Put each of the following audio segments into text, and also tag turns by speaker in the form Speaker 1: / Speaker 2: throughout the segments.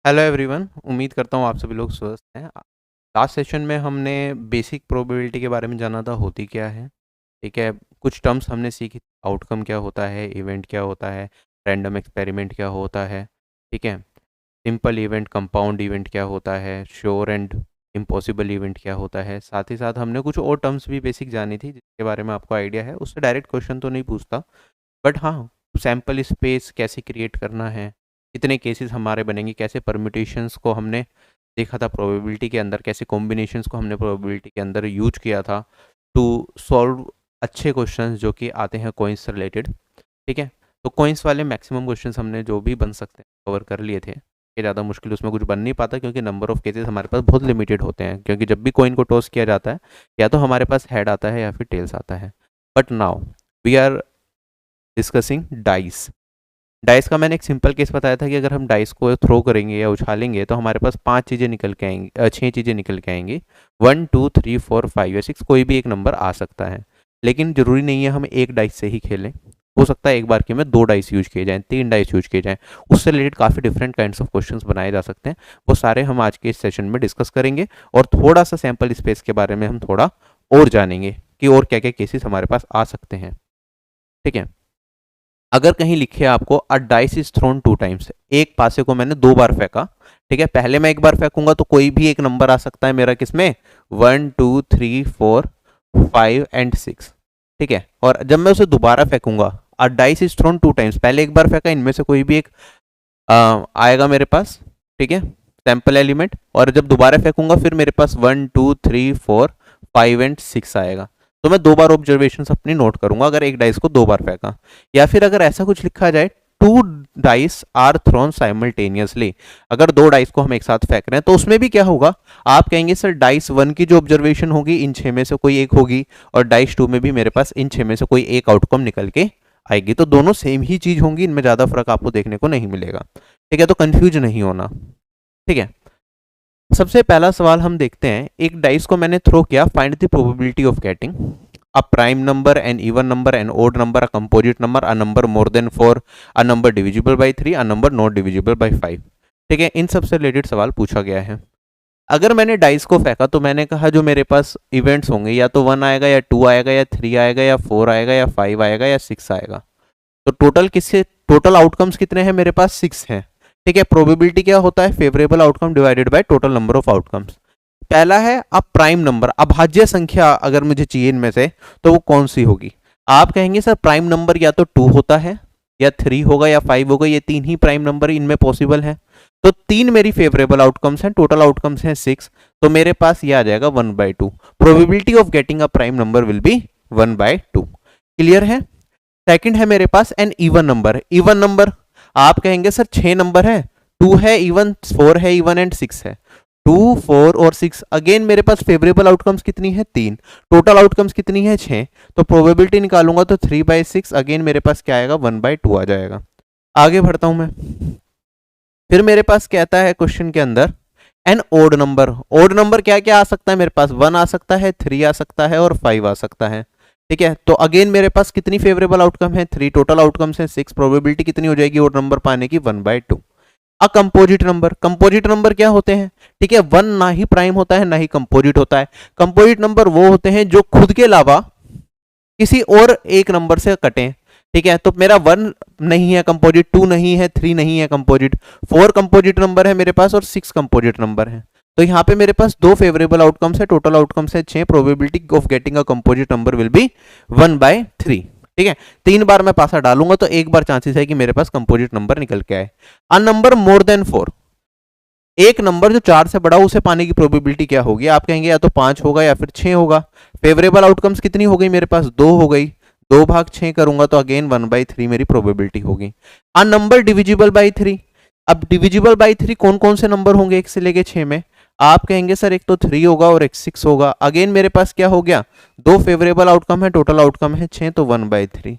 Speaker 1: Hello everyone. उम्मीद करता हूँ आप सभी लोग स्वस्थ हैं। लास्ट सेशन में हमने बेसिक प्रोबेबिलिटी के बारे में जाना था, होती क्या है। ठीक है, कुछ टर्म्स हमने सीखी। आउटकम क्या होता है, इवेंट क्या होता है, रैंडम एक्सपेरिमेंट क्या होता है। ठीक है, सिंपल इवेंट, कंपाउंड इवेंट क्या होता है, श्योर एंड इम्पॉसिबल इवेंट क्या होता है। साथ ही साथ हमने कुछ और टर्म्स भी बेसिक जानी थी जिसके बारे में आपको आइडिया है। उससे डायरेक्ट क्वेश्चन तो नहीं पूछता, बट हाँ, सैम्पल स्पेस कैसे क्रिएट करना है, कितने केसेस हमारे बनेंगे, कैसे परम्यूटेशंस को हमने देखा था प्रोबेबिलिटी के अंदर, कैसे कॉम्बिनेशंस को हमने प्रोबेबिलिटी के अंदर यूज किया था टू सॉल्व अच्छे क्वेश्चंस जो कि आते हैं कोइंस से रिलेटेड। ठीक है, तो कोइंस वाले मैक्सिमम क्वेश्चंस हमने जो भी बन सकते हैं कवर कर लिए थे। कि ज़्यादा मुश्किल उसमें कुछ बन नहीं पाता क्योंकि नंबर ऑफ केसेस हमारे पास बहुत लिमिटेड होते हैं, क्योंकि जब भी कोइन को टॉस किया जाता है या तो हमारे पास हेड आता है या फिर टेल्स आता है। But now we are discussing dice. Dice का मैंने एक सिंपल केस बताया था कि अगर हम डाइस को थ्रो करेंगे या उछालेंगे तो हमारे पास 5 चीज़ें निकल के आएंगी, 6 चीज़ें निकल के आएंगी। 1 2 3 4 5 या 6 कोई भी एक नंबर आ सकता है, लेकिन ज़रूरी नहीं है हम एक डाइस से ही खेलें। हो सकता है एक बार के में 2 डाइस यूज किए जाएँ, 3 डाइस यूज किए जाएँ। उससे रिलेटेड काफ़ी डिफरेंट काइंड्स ऑफ क्वेश्चंस बनाए जा सकते हैं। वो सारे हम आज के इस सेशन में डिस्कस करेंगे और थोड़ा सा सैम्पल स्पेस के बारे में हम थोड़ा और जानेंगे कि और क्या क्या केसेस हमारे पास आ सकते हैं। ठीक है, अगर कहीं लिखे आपको अ डाइस इज थ्रोन 2 टाइम्स, एक पासे को मैंने 2 बार फेंका। ठीक है, पहले मैं एक बार फेंकूंगा तो कोई भी एक नंबर आ सकता है मेरा, किसमें, 1 2 3 4 5 एंड 6। ठीक है, और जब मैं उसे दोबारा फेंकूंगा, a dice is thrown 2 times, पहले एक बार फेंका, इनमें से कोई भी एक आएगा मेरे पास। ठीक है, सैंपल एलिमेंट, और जब दोबारा फेंकूंगा फिर मेरे पास 1 2 3 4 5 एंड 6 आएगा। तो मैं 2 बार ऑब्जर्वेशन अपनी नोट करूंगा अगर एक डाइस को 2 बार फेंका। या फिर अगर ऐसा कुछ लिखा जाए, 2 डाइस आर थ्रोन साइमल्टेनियसली, अगर 2 डाइस को हम एक साथ फेंक रहे हैं तो उसमें भी क्या होगा, आप कहेंगे सर डाइस 1 की जो ऑब्जर्वेशन होगी इन 6 में से कोई एक होगी, और डाइस 2 में भी मेरे पास इन 6 में से कोई एक आउटकम निकल के आएगी। तो दोनों सेम ही चीज होंगी, इनमें ज्यादा फर्क आपको देखने को नहीं मिलेगा। ठीक है, तो कंफ्यूज नहीं होना। ठीक है, सबसे पहला सवाल हम देखते हैं। एक डाइस को मैंने थ्रो किया, find the probability of getting a prime number, an even number, an odd number, a composite number, a number more than 4, a number divisible by 3, a number not divisible by 5। ठीक है, इन सबसे related सवाल पूछा गया है। अगर मैंने dice को फेंका तो मैंने कहा जो मेरे पास इवेंट्स होंगे या तो 1 आएगा या 2 आएगा या 3 आएगा या 4 आएगा या 5 आएगा या 6 आएगा। तो टोटल आउटकम्स कितने हैं मेरे पास, 6 हैं। ठीक है, प्रोबेबिलिटी क्या होता है, favourable outcome divided by total number of outcomes. पहला है अब प्राइम नंबर, अभाज्य संख्या अगर मुझे चाहिए इनमें से तो वो कौन सी होगी। आप कहेंगे सर प्राइम नंबर या तो 2 होता है या 3 होगा या 5 होगा, ये 3 ही प्राइम नंबर इनमें पॉसिबल है। तो 3 मेरी फेवरेबल आउटकम्स हैं, टोटल आउटकम्स हैं 6, तो मेरे पास ये आ जाएगा 1/2। Probability of getting a prime number will be 1/2। Clear है। सेकंड है मेरे पास an even number. Even number आप कहेंगे सर 6 नंबर है, 2 है इवन, 4 है इवन एंड 6 है। 2 4 और 6, अगेन मेरे पास फेवरेबल आउटकम्स कितनी है, 3, टोटल आउटकम्स कितनी है, 6। तो प्रोबेबिलिटी निकालूंगा तो 3/6, अगेन मेरे पास क्या आएगा, 1/2 आ जाएगा। आगे बढ़ता हूं मैं। फिर मेरे पास कहता है क्वेश्चन के अंदर an odd number. Odd number क्या क्या आ सकता है मेरे पास, 1 आ सकता है, 3 आ सकता है और 5 आ सकता है। ठीक है, तो अगेन मेरे पास कितनी फेवरेबल आउटकम है, 3, टोटल आउटकम्स है 6, प्रोबेबिलिटी कितनी हो जाएगी ओड नंबर पाने की, 1/2। अ कंपोजिट नंबर, कंपोजिट नंबर क्या होते हैं, ठीक है, 1 ना ही प्राइम होता है ना ही कंपोजिट होता है। कंपोजिट नंबर वो होते हैं जो खुद के अलावा किसी और एक नंबर से कटें। ठीक है, तो मेरा 1 नहीं है कंपोजिट, 2 नहीं है, 3 नहीं है कंपोजिट, 4 कंपोजिट नंबर है मेरे पास और 6 कंपोजिट नंबर है। तो यहाँ पे मेरे पास 2 फेवरेबल आउटकम्स है, टोटल आउटकम्स है 6, probability of getting a composite number will B 1/3। ठीक है, 3 बार मैं पासा डालूंगा तो एक बार चांसेस है कि मेरे पास कंपोजिट नंबर निकल के आए। अ नंबर मोर देन 4, एक नंबर जो 4 से बड़ा उसे पाने की प्रोबेबिलिटी क्या होगी, आप कहेंगे या तो 5 होगा या फिर 6 होगा। फेवरेबल आउटकम्स कितनी हो गई मेरे पास, 2 हो गई, 2/6 करूंगा तो अगेन 1/3 मेरी प्रोबेबिलिटी होगी। अ नंबर डिविजिबल बाई 3, अब डिविजिबल बाई 3 कौन कौन से नंबर होंगे 1 से लेके 6 में, आप कहेंगे सर एक तो 3 होगा और एक 6 होगा। अगेन मेरे पास क्या हो गया, 2 फेवरेबल आउटकम है, टोटल आउटकम है 6, तो 1/3।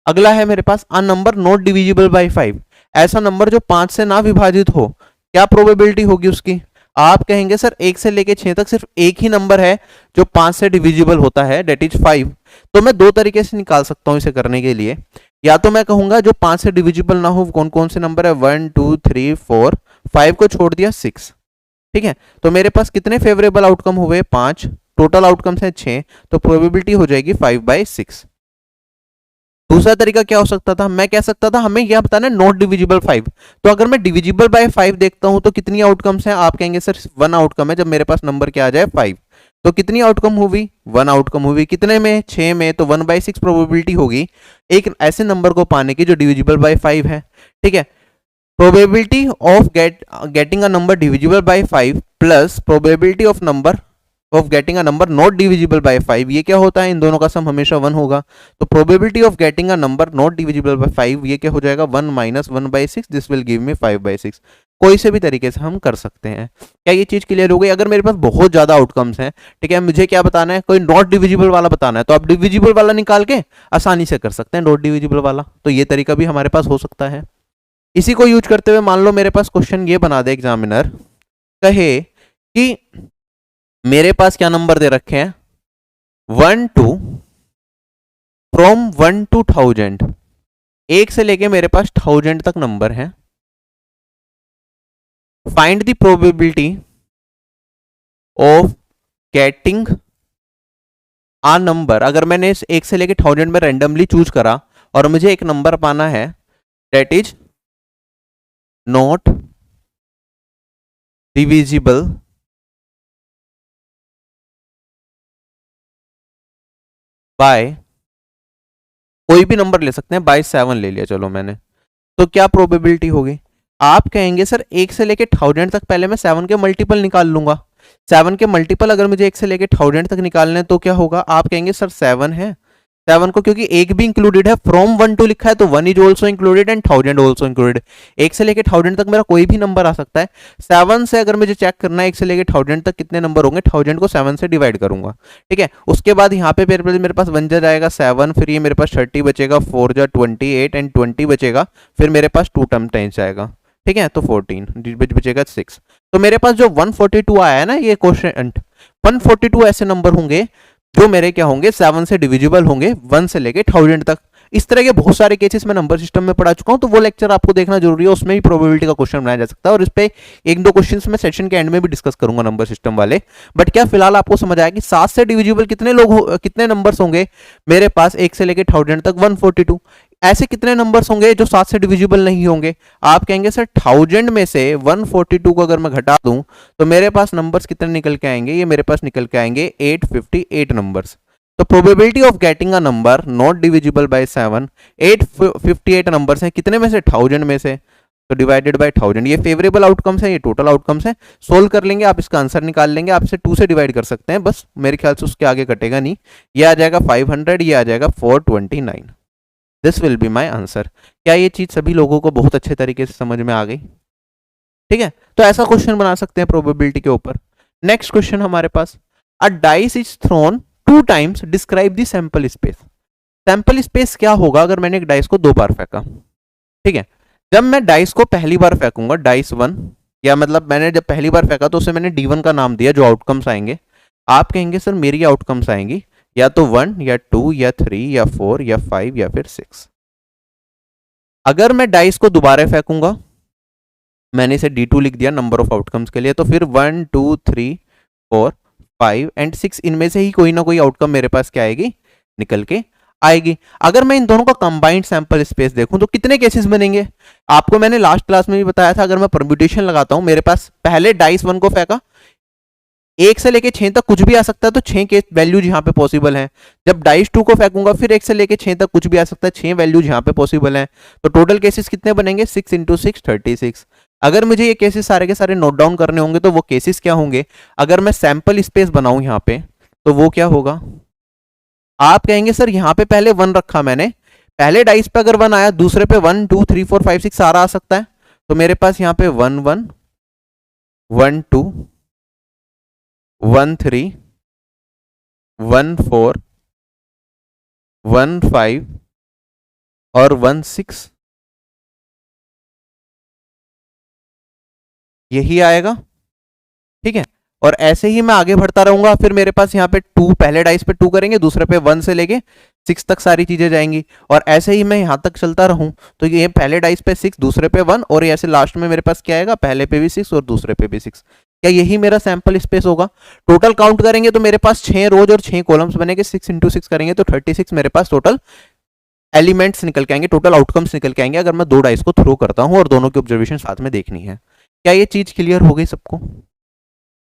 Speaker 1: अगला है मेरे पास a number not divisible by 5, ऐसा नंबर जो 5 से ना विभाजित हो, क्या प्रोबेबिलिटी होगी उसकी, आप कहेंगे सर 1 से लेके 6 तक सिर्फ एक ही नंबर है जो 5 से डिविजिबल होता है, डेट इज 5। तो मैं 2 तरीके से निकाल सकता हूं इसे करने के लिए। या तो मैं कहूंगा जो 5 से डिविजिबल ना हो कौन कौन से नंबर है, 1 2 3 4 5 को छोड़ दिया 6, ठीक है। तो मेरे पास कितने फेवरेबल आउटकम हुए? 5, टोटल आउटकम्स है 6, तो प्रोबेबिलिटी हो जाएगी 5/6। दूसरा तरीका क्या हो सकता था? मैं कह सकता था हमें यह बताना है नॉट डिविजिबल 5, तो अगर मैं डिविजिबल बाय 5 देखता हूं तो कितनी आउटकम्स हैं? आप कहेंगे सर 1 आउटकम है, जब मेरे पास नंबर क्या आ जाए 5। तो कितनी आउटकम हुई? 1 आउटकम हुई। कितने में? 6 में, तो 1/6 प्रोबेबिलिटी होगी एक ऐसे नंबर को पाने की जो डिविजिबल बाय 5 है, ठीक है। Probability of getting a number divisible by 5 plus probability of getting a number not divisible by 5, ये क्या होता है? इन दोनों का सम हमेशा 1 होगा। तो probability of getting a number not divisible by 5, ये क्या हो जाएगा? 1 minus 1/6, this will give me 5/6। कोई से भी तरीके से हम कर सकते हैं। क्या ये चीज क्लियर हो गई? अगर मेरे पास बहुत ज्यादा आउटकम्स हैं, ठीक है, मुझे क्या बताना है? कोई नॉट डिविजिबल वाला बताना है, तो आप डिविजिबल वाला निकाल के आसानी से कर सकते हैं नॉट डिविजिबल वाला। तो ये तरीका भी हमारे पास हो सकता है। इसी को यूज करते हुए मान लो मेरे पास क्वेश्चन ये बना दे एग्जामिनर, कहे कि मेरे पास क्या नंबर दे रखे हैं? 1 to फ्रॉम 1 to 1000, 1 से लेके मेरे पास 1000 तक नंबर है। Find the probability of getting a number, अगर मैंने इस 1 से लेके 1000 में रैंडमली चूज करा और मुझे एक नंबर पाना है that is not divisible by, कोई भी नंबर ले सकते हैं, बाय 7 ले लिया चलो मैंने, तो क्या प्रोबेबिलिटी होगी? आप कहेंगे सर 1 से लेके 1000 तक पहले मैं 7 के मल्टीपल निकाल लूंगा। 7 के मल्टीपल अगर मुझे 1 से लेके 1000 तक निकालने हैं तो क्या होगा? आप कहेंगे सर 7 है, 7 को क्योंकि एक भी इंक्लूडेड है, फ्रॉम 1 to लिखा है तो 1 is also included and 1000 also included. 1 से लेके 1000 तक मेरा कोई भी नंबर आ सकता है। 7 से अगर मुझे चेक करना है 1 से लेके 1000 तक कितने नंबर होंगे, 1000 को 7 से डिवाइड करूंगा, ठीक है। उसके बाद यहाँ पे मेरे पास 1 जा जाएगा 7, फिर ये मेरे पास 30 बचेगा, 4 जा 28 एंड 20 बचेगा, फिर मेरे पास 2 टर्म टाइम्स जाएगा, ठीक है, तो 14 बचेगा 6। तो मेरे पास जो 142 आया है ना, ये क्वेश्चन 142 ऐसे नंबर होंगे जो मेरे क्या होंगे? 7 से डिविजिबल होंगे 1 से लेके 1000 तक। इस तरह के बहुत सारे केसेस मैं नंबर सिस्टम में पढ़ा चुका हूं, तो वो लेक्चर आपको देखना जरूरी है, उसमें भी प्रोबेबिलिटी का क्वेश्चन बनाया जा सकता है और इस पे 1-2 क्वेश्चंस मैं सेशन के एंड में भी डिस्कस करूंगा नंबर सिस्टम वाले। बट क्या फिलहाल आपको समझ आया कि 7 से डिविजिबल कितने नंबर्स होंगे मेरे पास 1 से लेके 1000 तक? 142। ऐसे कितने नंबर्स होंगे जो 7 से डिविजिबल नहीं होंगे? आप कहेंगे सर 1000 में से 142 को अगर मैं घटा दूं तो मेरे पास नंबर्स कितने निकल के आएंगे? ये मेरे पास निकल के आएंगे 858 नंबर्स। तो probability of getting a number not divisible by 7, 858 numbers हैं, कितने में से? 1000 में से, तो डिवाइडेड बाय 1000। ये फेवरेबल आउटकम्स है, ये टोटल आउटकम्स है। सोल्व कर लेंगे आप, इसका आंसर निकाल लेंगे, आपसे 2 से डिवाइड कर सकते हैं बस, मेरे ख्याल से उसके आगे कटेगा नहीं। ये आ जाएगा 500, ये आ जाएगा 429। This will be my answer. क्या ये चीज सभी लोगों को बहुत अच्छे तरीके से समझ में आ गई? ठीक है, तो ऐसा क्वेश्चन बना सकते हैं प्रोबेबिलिटी के ऊपर। नेक्स्ट क्वेश्चन हमारे पास, a dice is thrown 2 times, describe the sample space. Sample space क्या होगा अगर मैंने एक डाइस को 2 बार फेंका? ठीक है, जब मैं डाइस को पहली बार फेंकूंगा, डाइस 1, या मतलब मैंने जब पहली बार फेंका तो उसे मैंने D1 का नाम दिया, जो आउटकम्स आएंगे। आप कहेंगे सर मेरी आउटकम्स आएंगी या तो 1 या 2 या 3 या 4 या 5 या फिर 6। अगर मैं डाइस को दोबारा फेंकूंगा, मैंने इसे D2 लिख दिया नंबर ऑफ आउटकम्स के लिए, तो फिर 1 2 3 4 5 एंड 6 इनमें से ही कोई ना कोई आउटकम मेरे पास क्या आएगी? निकल के आएगी। अगर मैं इन दोनों का कंबाइंड सैंपल स्पेस देखूं तो कितने केसेस बनेंगे? आपको मैंने लास्ट क्लास में भी बताया था, अगर मैं परम्यूटेशन लगाता हूं, मेरे पास पहले डाइस 1 को फेंका, 1 से लेके 6 तक कुछ भी आ सकता है, तो 6 के वैल्यूज यहाँ पे पॉसिबल हैं। जब डाइस 2 को फेंकूंगा, फिर 1 से लेके 6 तक कुछ भी आ सकता है, 6 वैल्यूज यहाँ पे पॉसिबल हैं। तो टोटल केसेस कितने बनेंगे? 6 × 6 36। अगर मुझे ये केसेस सारे के सारे नोट डाउन करने होंगे तो वो केसेस क्या होंगे? अगर मैं सैंपल स्पेस बनाऊं यहाँ पे, तो वो क्या होगा? आप कहेंगे सर यहाँ पे पहले 1 रखा मैंने, पहले डाइस पे अगर 1 आया, दूसरे पे 1 2 3 4 5 6 सारा आ सकता है। तो मेरे पास यहाँ पे 1 1 1 2 1 3 1 4 1 5 और 1 6, यही आएगा। ठीक है, और ऐसे ही मैं आगे बढ़ता रहूंगा। फिर मेरे पास यहाँ पे 2, पहले डाइस पे 2 करेंगे, दूसरे पे 1 से लेके 6 तक सारी चीजें जाएंगी, और ऐसे ही मैं यहाँ तक चलता रहूं तो ये पहले डाइस पे 6, दूसरे पे 1, और ऐसे लास्ट में मेरे पास क्या आएगा, पहले पे भी 6 और दूसरे पे भी 6। क्या यही मेरा सैंपल स्पेस होगा? टोटल काउंट करेंगे तो मेरे पास 6 रोज और 6 कॉलम्स बनेंगे, 6 इंटू 6 करेंगे तो 36 मेरे पास टोटल एलिमेंट्स निकल के आएंगे, टोटल आउटकम्स निकल के आएंगे अगर मैं 2 डाइस को थ्रो करता हूं और दोनों की ऑब्जर्वेशन साथ में देखनी है। क्या ये चीज क्लियर हो गई सबको?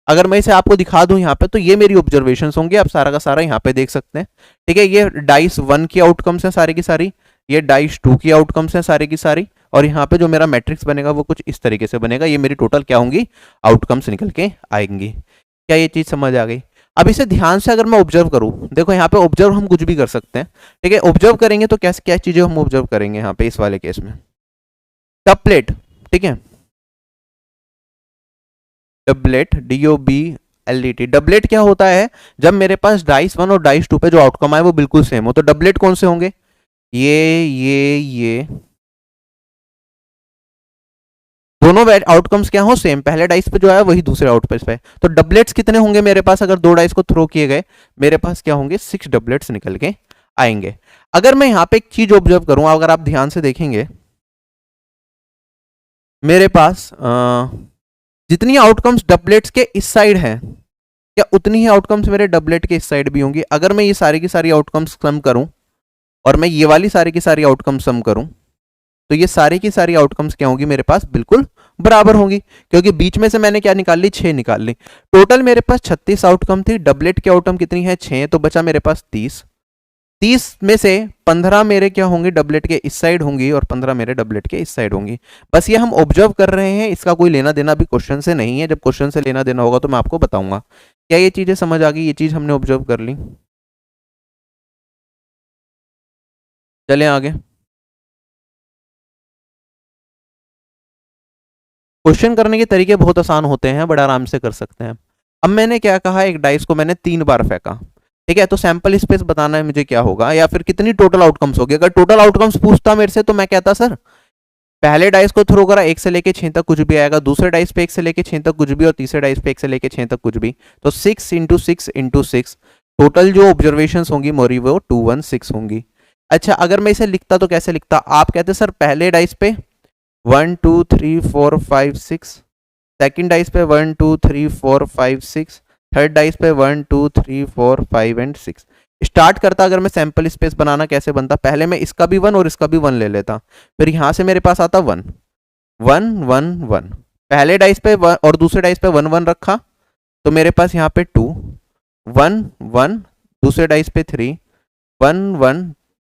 Speaker 1: अगर मैं इसे आपको दिखा दूं यहाँ पे, तो ये मेरी ऑब्जर्वेशंस होंगे, आप सारा का सारा यहाँ पे देख सकते हैं। ठीक है, ये डाइस 1 की आउटकम्स है सारी की सारी, ये डाइस 2 की आउटकम्स है सारी की सारी, और यहाँ पे जो मेरा मैट्रिक्स बनेगा वो कुछ इस तरीके से बनेगा। ये मेरी टोटल क्या होंगी, आउटकम्स निकल के आएंगी। क्या ये चीज समझ आ गई? अब इसे ध्यान से अगर मैं ऑब्जर्व करूं, देखो यहाँ पे ऑब्जर्व हम कुछ भी कर सकते हैं। ठीक है, ऑब्जर्व करेंगे तो कैसे क्या चीजें हम ऑब्जर्व करेंगे यहाँ पे इस वाले केस में? डबलेट। ठीक है, डबलेट, DOBLET। डबलेट क्या होता है? जब मेरे पास डाइस 1 और डाइस 2 पे जो आउटकम आए वो बिल्कुल सेम हो, तो डबलेट कौन से होंगे? ये दोनों आउटकम्स क्या हो, सेम। पहले डाइस पे जो आया वही दूसरे आउटकम्स पे। तो डबलेट्स कितने होंगे मेरे पास? अगर 2 डाइस को थ्रो किए गए, मेरे पास क्या होंगे, 6 डबलेट्स निकल के आएंगे। अगर मैं यहाँ पे एक चीज ऑब्जर्व करूं, अगर आप ध्यान से देखेंगे, मेरे पास जितनी आउटकम्स डबलेट्स के इस साइड है, क्या उतनी ही आउटकम्स मेरे डबलेट के इस साइड भी होंगी? अगर मैं ये सारी की सारी आउटकम्स सम करूं और मैं ये वाली सारी की सारी आउटकम्स सम करूं, तो ये सारी की सारी आउटकम्स क्या होंगी मेरे पास, बिल्कुल बराबर होंगी, क्योंकि बीच में से मैंने क्या निकाल ली, 6 निकाल ली। टोटल मेरे पास 36 आउटकम थी, डबलेट की आउटकम कितनी है, 6, तो बचा मेरे पास 30। 30 में से 15 मेरे क्या होंगे, डबलेट के इस साइड होंगी, और 15 मेरे डबलेट के इस साइड होंगी। बस ये हम ऑब्जर्व कर रहे हैं, इसका कोई लेना देना भी क्वेश्चन से नहीं है। जब क्वेश्चन से लेना देना होगा तो मैं आपको बताऊंगा। क्या ये चीजें समझ आ गई? ये चीज हमने ऑब्जर्व कर ली। चलें आगे। क्वेश्चन करने के तरीके बहुत आसान होते हैं, बड़ा आराम से कर सकते हैं। अब मैंने क्या कहा, एक डाइस को मैंने 3 बार फेंका। ठीक है, तो सैंपल स्पेस बताना है मुझे क्या होगा, या फिर कितनी टोटल आउटकम्स होगी। अगर टोटल आउटकम्स पूछता मेरे से तो मैं कहता सर पहले डाइस को थ्रो करा 1 से लेके 6 तक कुछ भी आएगा, दूसरे डाइस पे 1 से लेके 6 तक कुछ भी, और तीसरे डाइस पे 1 से लेके 6 तक कुछ भी, तो 6 इंटू 6 इंटू 6 टोटल जो ऑब्जर्वेशन होंगी मोरी वो 216 होंगी। अच्छा, अगर मैं इसे लिखता तो कैसे लिखता? आप कहते सर पहले डाइस पे 1 2 3 4 5 6, सेकंड डाइस पे 1 2 3 4 5 6, थर्ड डाइस पे 1 2 3 4 5 एंड 6। स्टार्ट करता अगर मैं सैंपल स्पेस बनाना कैसे बनता, पहले मैं इसका भी 1 और इसका भी 1 ले लेता, फिर यहां से मेरे पास आता 1 1 1 1, पहले डाइस पे 1 और दूसरे डाइस पे 1 1 रखा, तो मेरे पास यहाँ पे 2 1 1, दूसरे डाइस पे 3 1 1,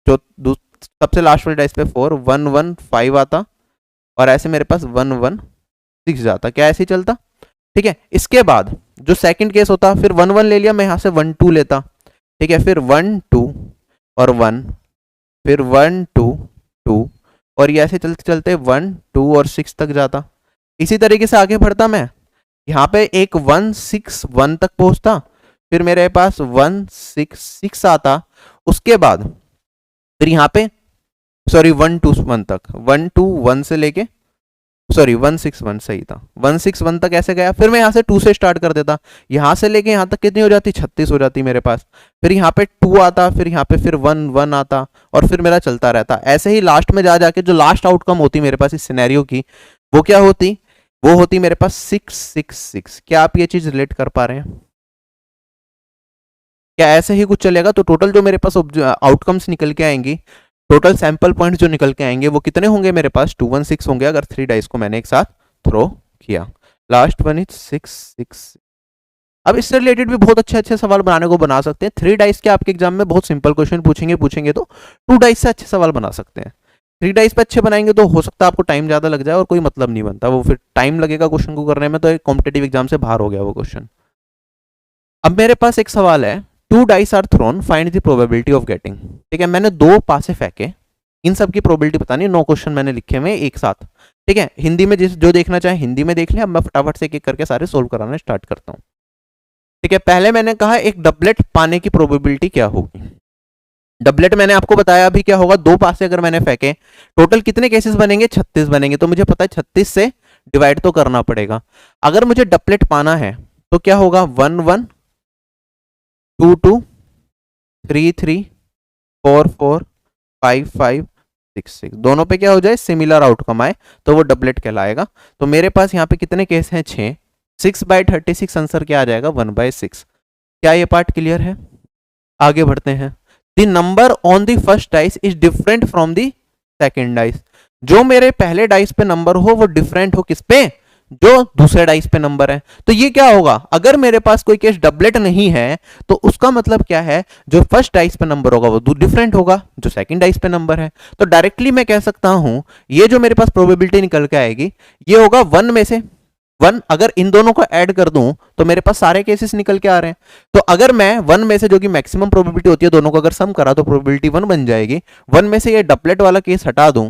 Speaker 1: जो सबसे लास्ट वाले डाइस पे 4 1 1 5 आता, और ऐसे मेरे पास 1 1 6 जाता। क्या ऐसे ही चलता? ठीक है, इसके बाद जो सेकंड केस होता, फिर 1 1 ले लिया, मैं यहाँ से 1 2 लेता। ठीक है, फिर 1 2 और 1, फिर 1 2 2, और ये ऐसे चलते चलते 1 2 और 6 तक जाता। इसी तरीके से आगे बढ़ता मैं, यहाँ पे एक 1 6 1 तक पहुंचता, फिर मेरे पास 1 6 6 आता। उसके बाद फिर यहाँ पे सॉरी 1 2 1 तक, 1 2 1 से लेके सॉरी 1 6 1 सही था, 1 6 1 तक ऐसे गया। फिर मैं यहाँ से 2 से स्टार्ट कर देता, यहाँ से लेके यहाँ तक कितनी हो जाती, 36 हो जाती मेरे पास। फिर यहाँ पे 2 आता, फिर यहाँ पे फिर 1 1 आता, और फिर मेरा चलता रहता। ऐसे ही लास्ट में जा जाके जो लास्ट आउटकम होती मेरे पास इस सिनेरियो की, वो क्या होती, वो होती मेरे पास 6 6 6। क्या आप ये चीज रिलेट कर पा रहे हैं? क्या ऐसे ही कुछ चलेगा? तो टोटल जो मेरे पास आउटकम्स निकल के आएंगी, टोटल सैंपल पॉइंट जो निकल के आएंगे वो कितने होंगे मेरे पास, 216 होंगे, अगर 3 डाइस को मैंने एक साथ थ्रो किया। Last one is 6 6। अब इससे रिलेटेड भी बहुत अच्छे अच्छे सवाल बनाने को बना सकते हैं। 3 डाइस के आपके एग्जाम में बहुत सिंपल क्वेश्चन पूछेंगे तो 2 डाइस से अच्छे सवाल बना सकते हैं। 3 डाइस पे अच्छे बनाएंगे तो हो सकता है आपको टाइम ज्यादा लग जाए और कोई मतलब नहीं बनता, वो फिर टाइम लगेगा क्वेश्चन को करने में, तो एक कॉम्पिटेटिव एग्जाम से बाहर हो गया वो क्वेश्चन। अब मेरे पास एक सवाल है, 2 dice are thrown, find the probability of getting. ठीक है, मैंने 2 पासे फेंके, इन सब की प्रोबेबिलिटी बतानी। 9 क्वेश्चन मैंने लिखे हुए एक साथ। ठीक है, हिंदी में जो देखना चाहे हिंदी में देख ले। अब मैं फटाफट से एक एक करके सारे सोल्व कराना स्टार्ट करता हूँ। ठीक है, पहले मैंने कहा एक डबलेट पाने की प्रोबेबिलिटी क्या होगी। डबलेट मैंने आपको बताया अभी क्या होगा, 2 पासे अगर मैंने फेंके, टोटल कितने केसेस बनेंगे, 36 बनेंगे। तो मुझे पता है 36 से डिवाइड तो करना पड़ेगा। अगर मुझे डबलेट पाना है तो क्या होगा, 1 1 2 2 3 3 4 4 5 5 6 6, दोनों पे क्या हो जाए, सिमिलर आउटकम आए तो वो डबलेट कहलाएगा। तो मेरे पास यहाँ पे कितने केस हैं, 6। 6/36 आंसर क्या आ जाएगा, 1/6। क्या ये पार्ट क्लियर है? आगे बढ़ते हैं। The number on the first dice is different from the second dice. जो मेरे पहले डाइस पे नंबर हो वो डिफरेंट हो किस पे, जो दूसरे डाइस पे नंबर है। तो ये क्या होगा, अगर मेरे पास कोई केस डबलेट नहीं है तो उसका मतलब क्या है, जो फर्स्ट डाइस पे नंबर होगा वो डिफरेंट होगा जो सेकंड डाइस पे नंबर है। तो डायरेक्टली मैं कह सकता हूं ये जो मेरे पास प्रोबेबिलिटी निकल के आएगी ये होगा 1 में से 1। अगर इन दोनों को ऐड कर दूं तो मेरे पास सारे केसेस निकल के आ रहे हैं। तो अगर मैं 1 में से, जो कि मैक्सिमम प्रोबेबिलिटी होती है, दोनों को अगर सम करा तो प्रोबेबिलिटी 1 बन जाएगी। 1 में से ये डबलेट वाला केस हटा दूं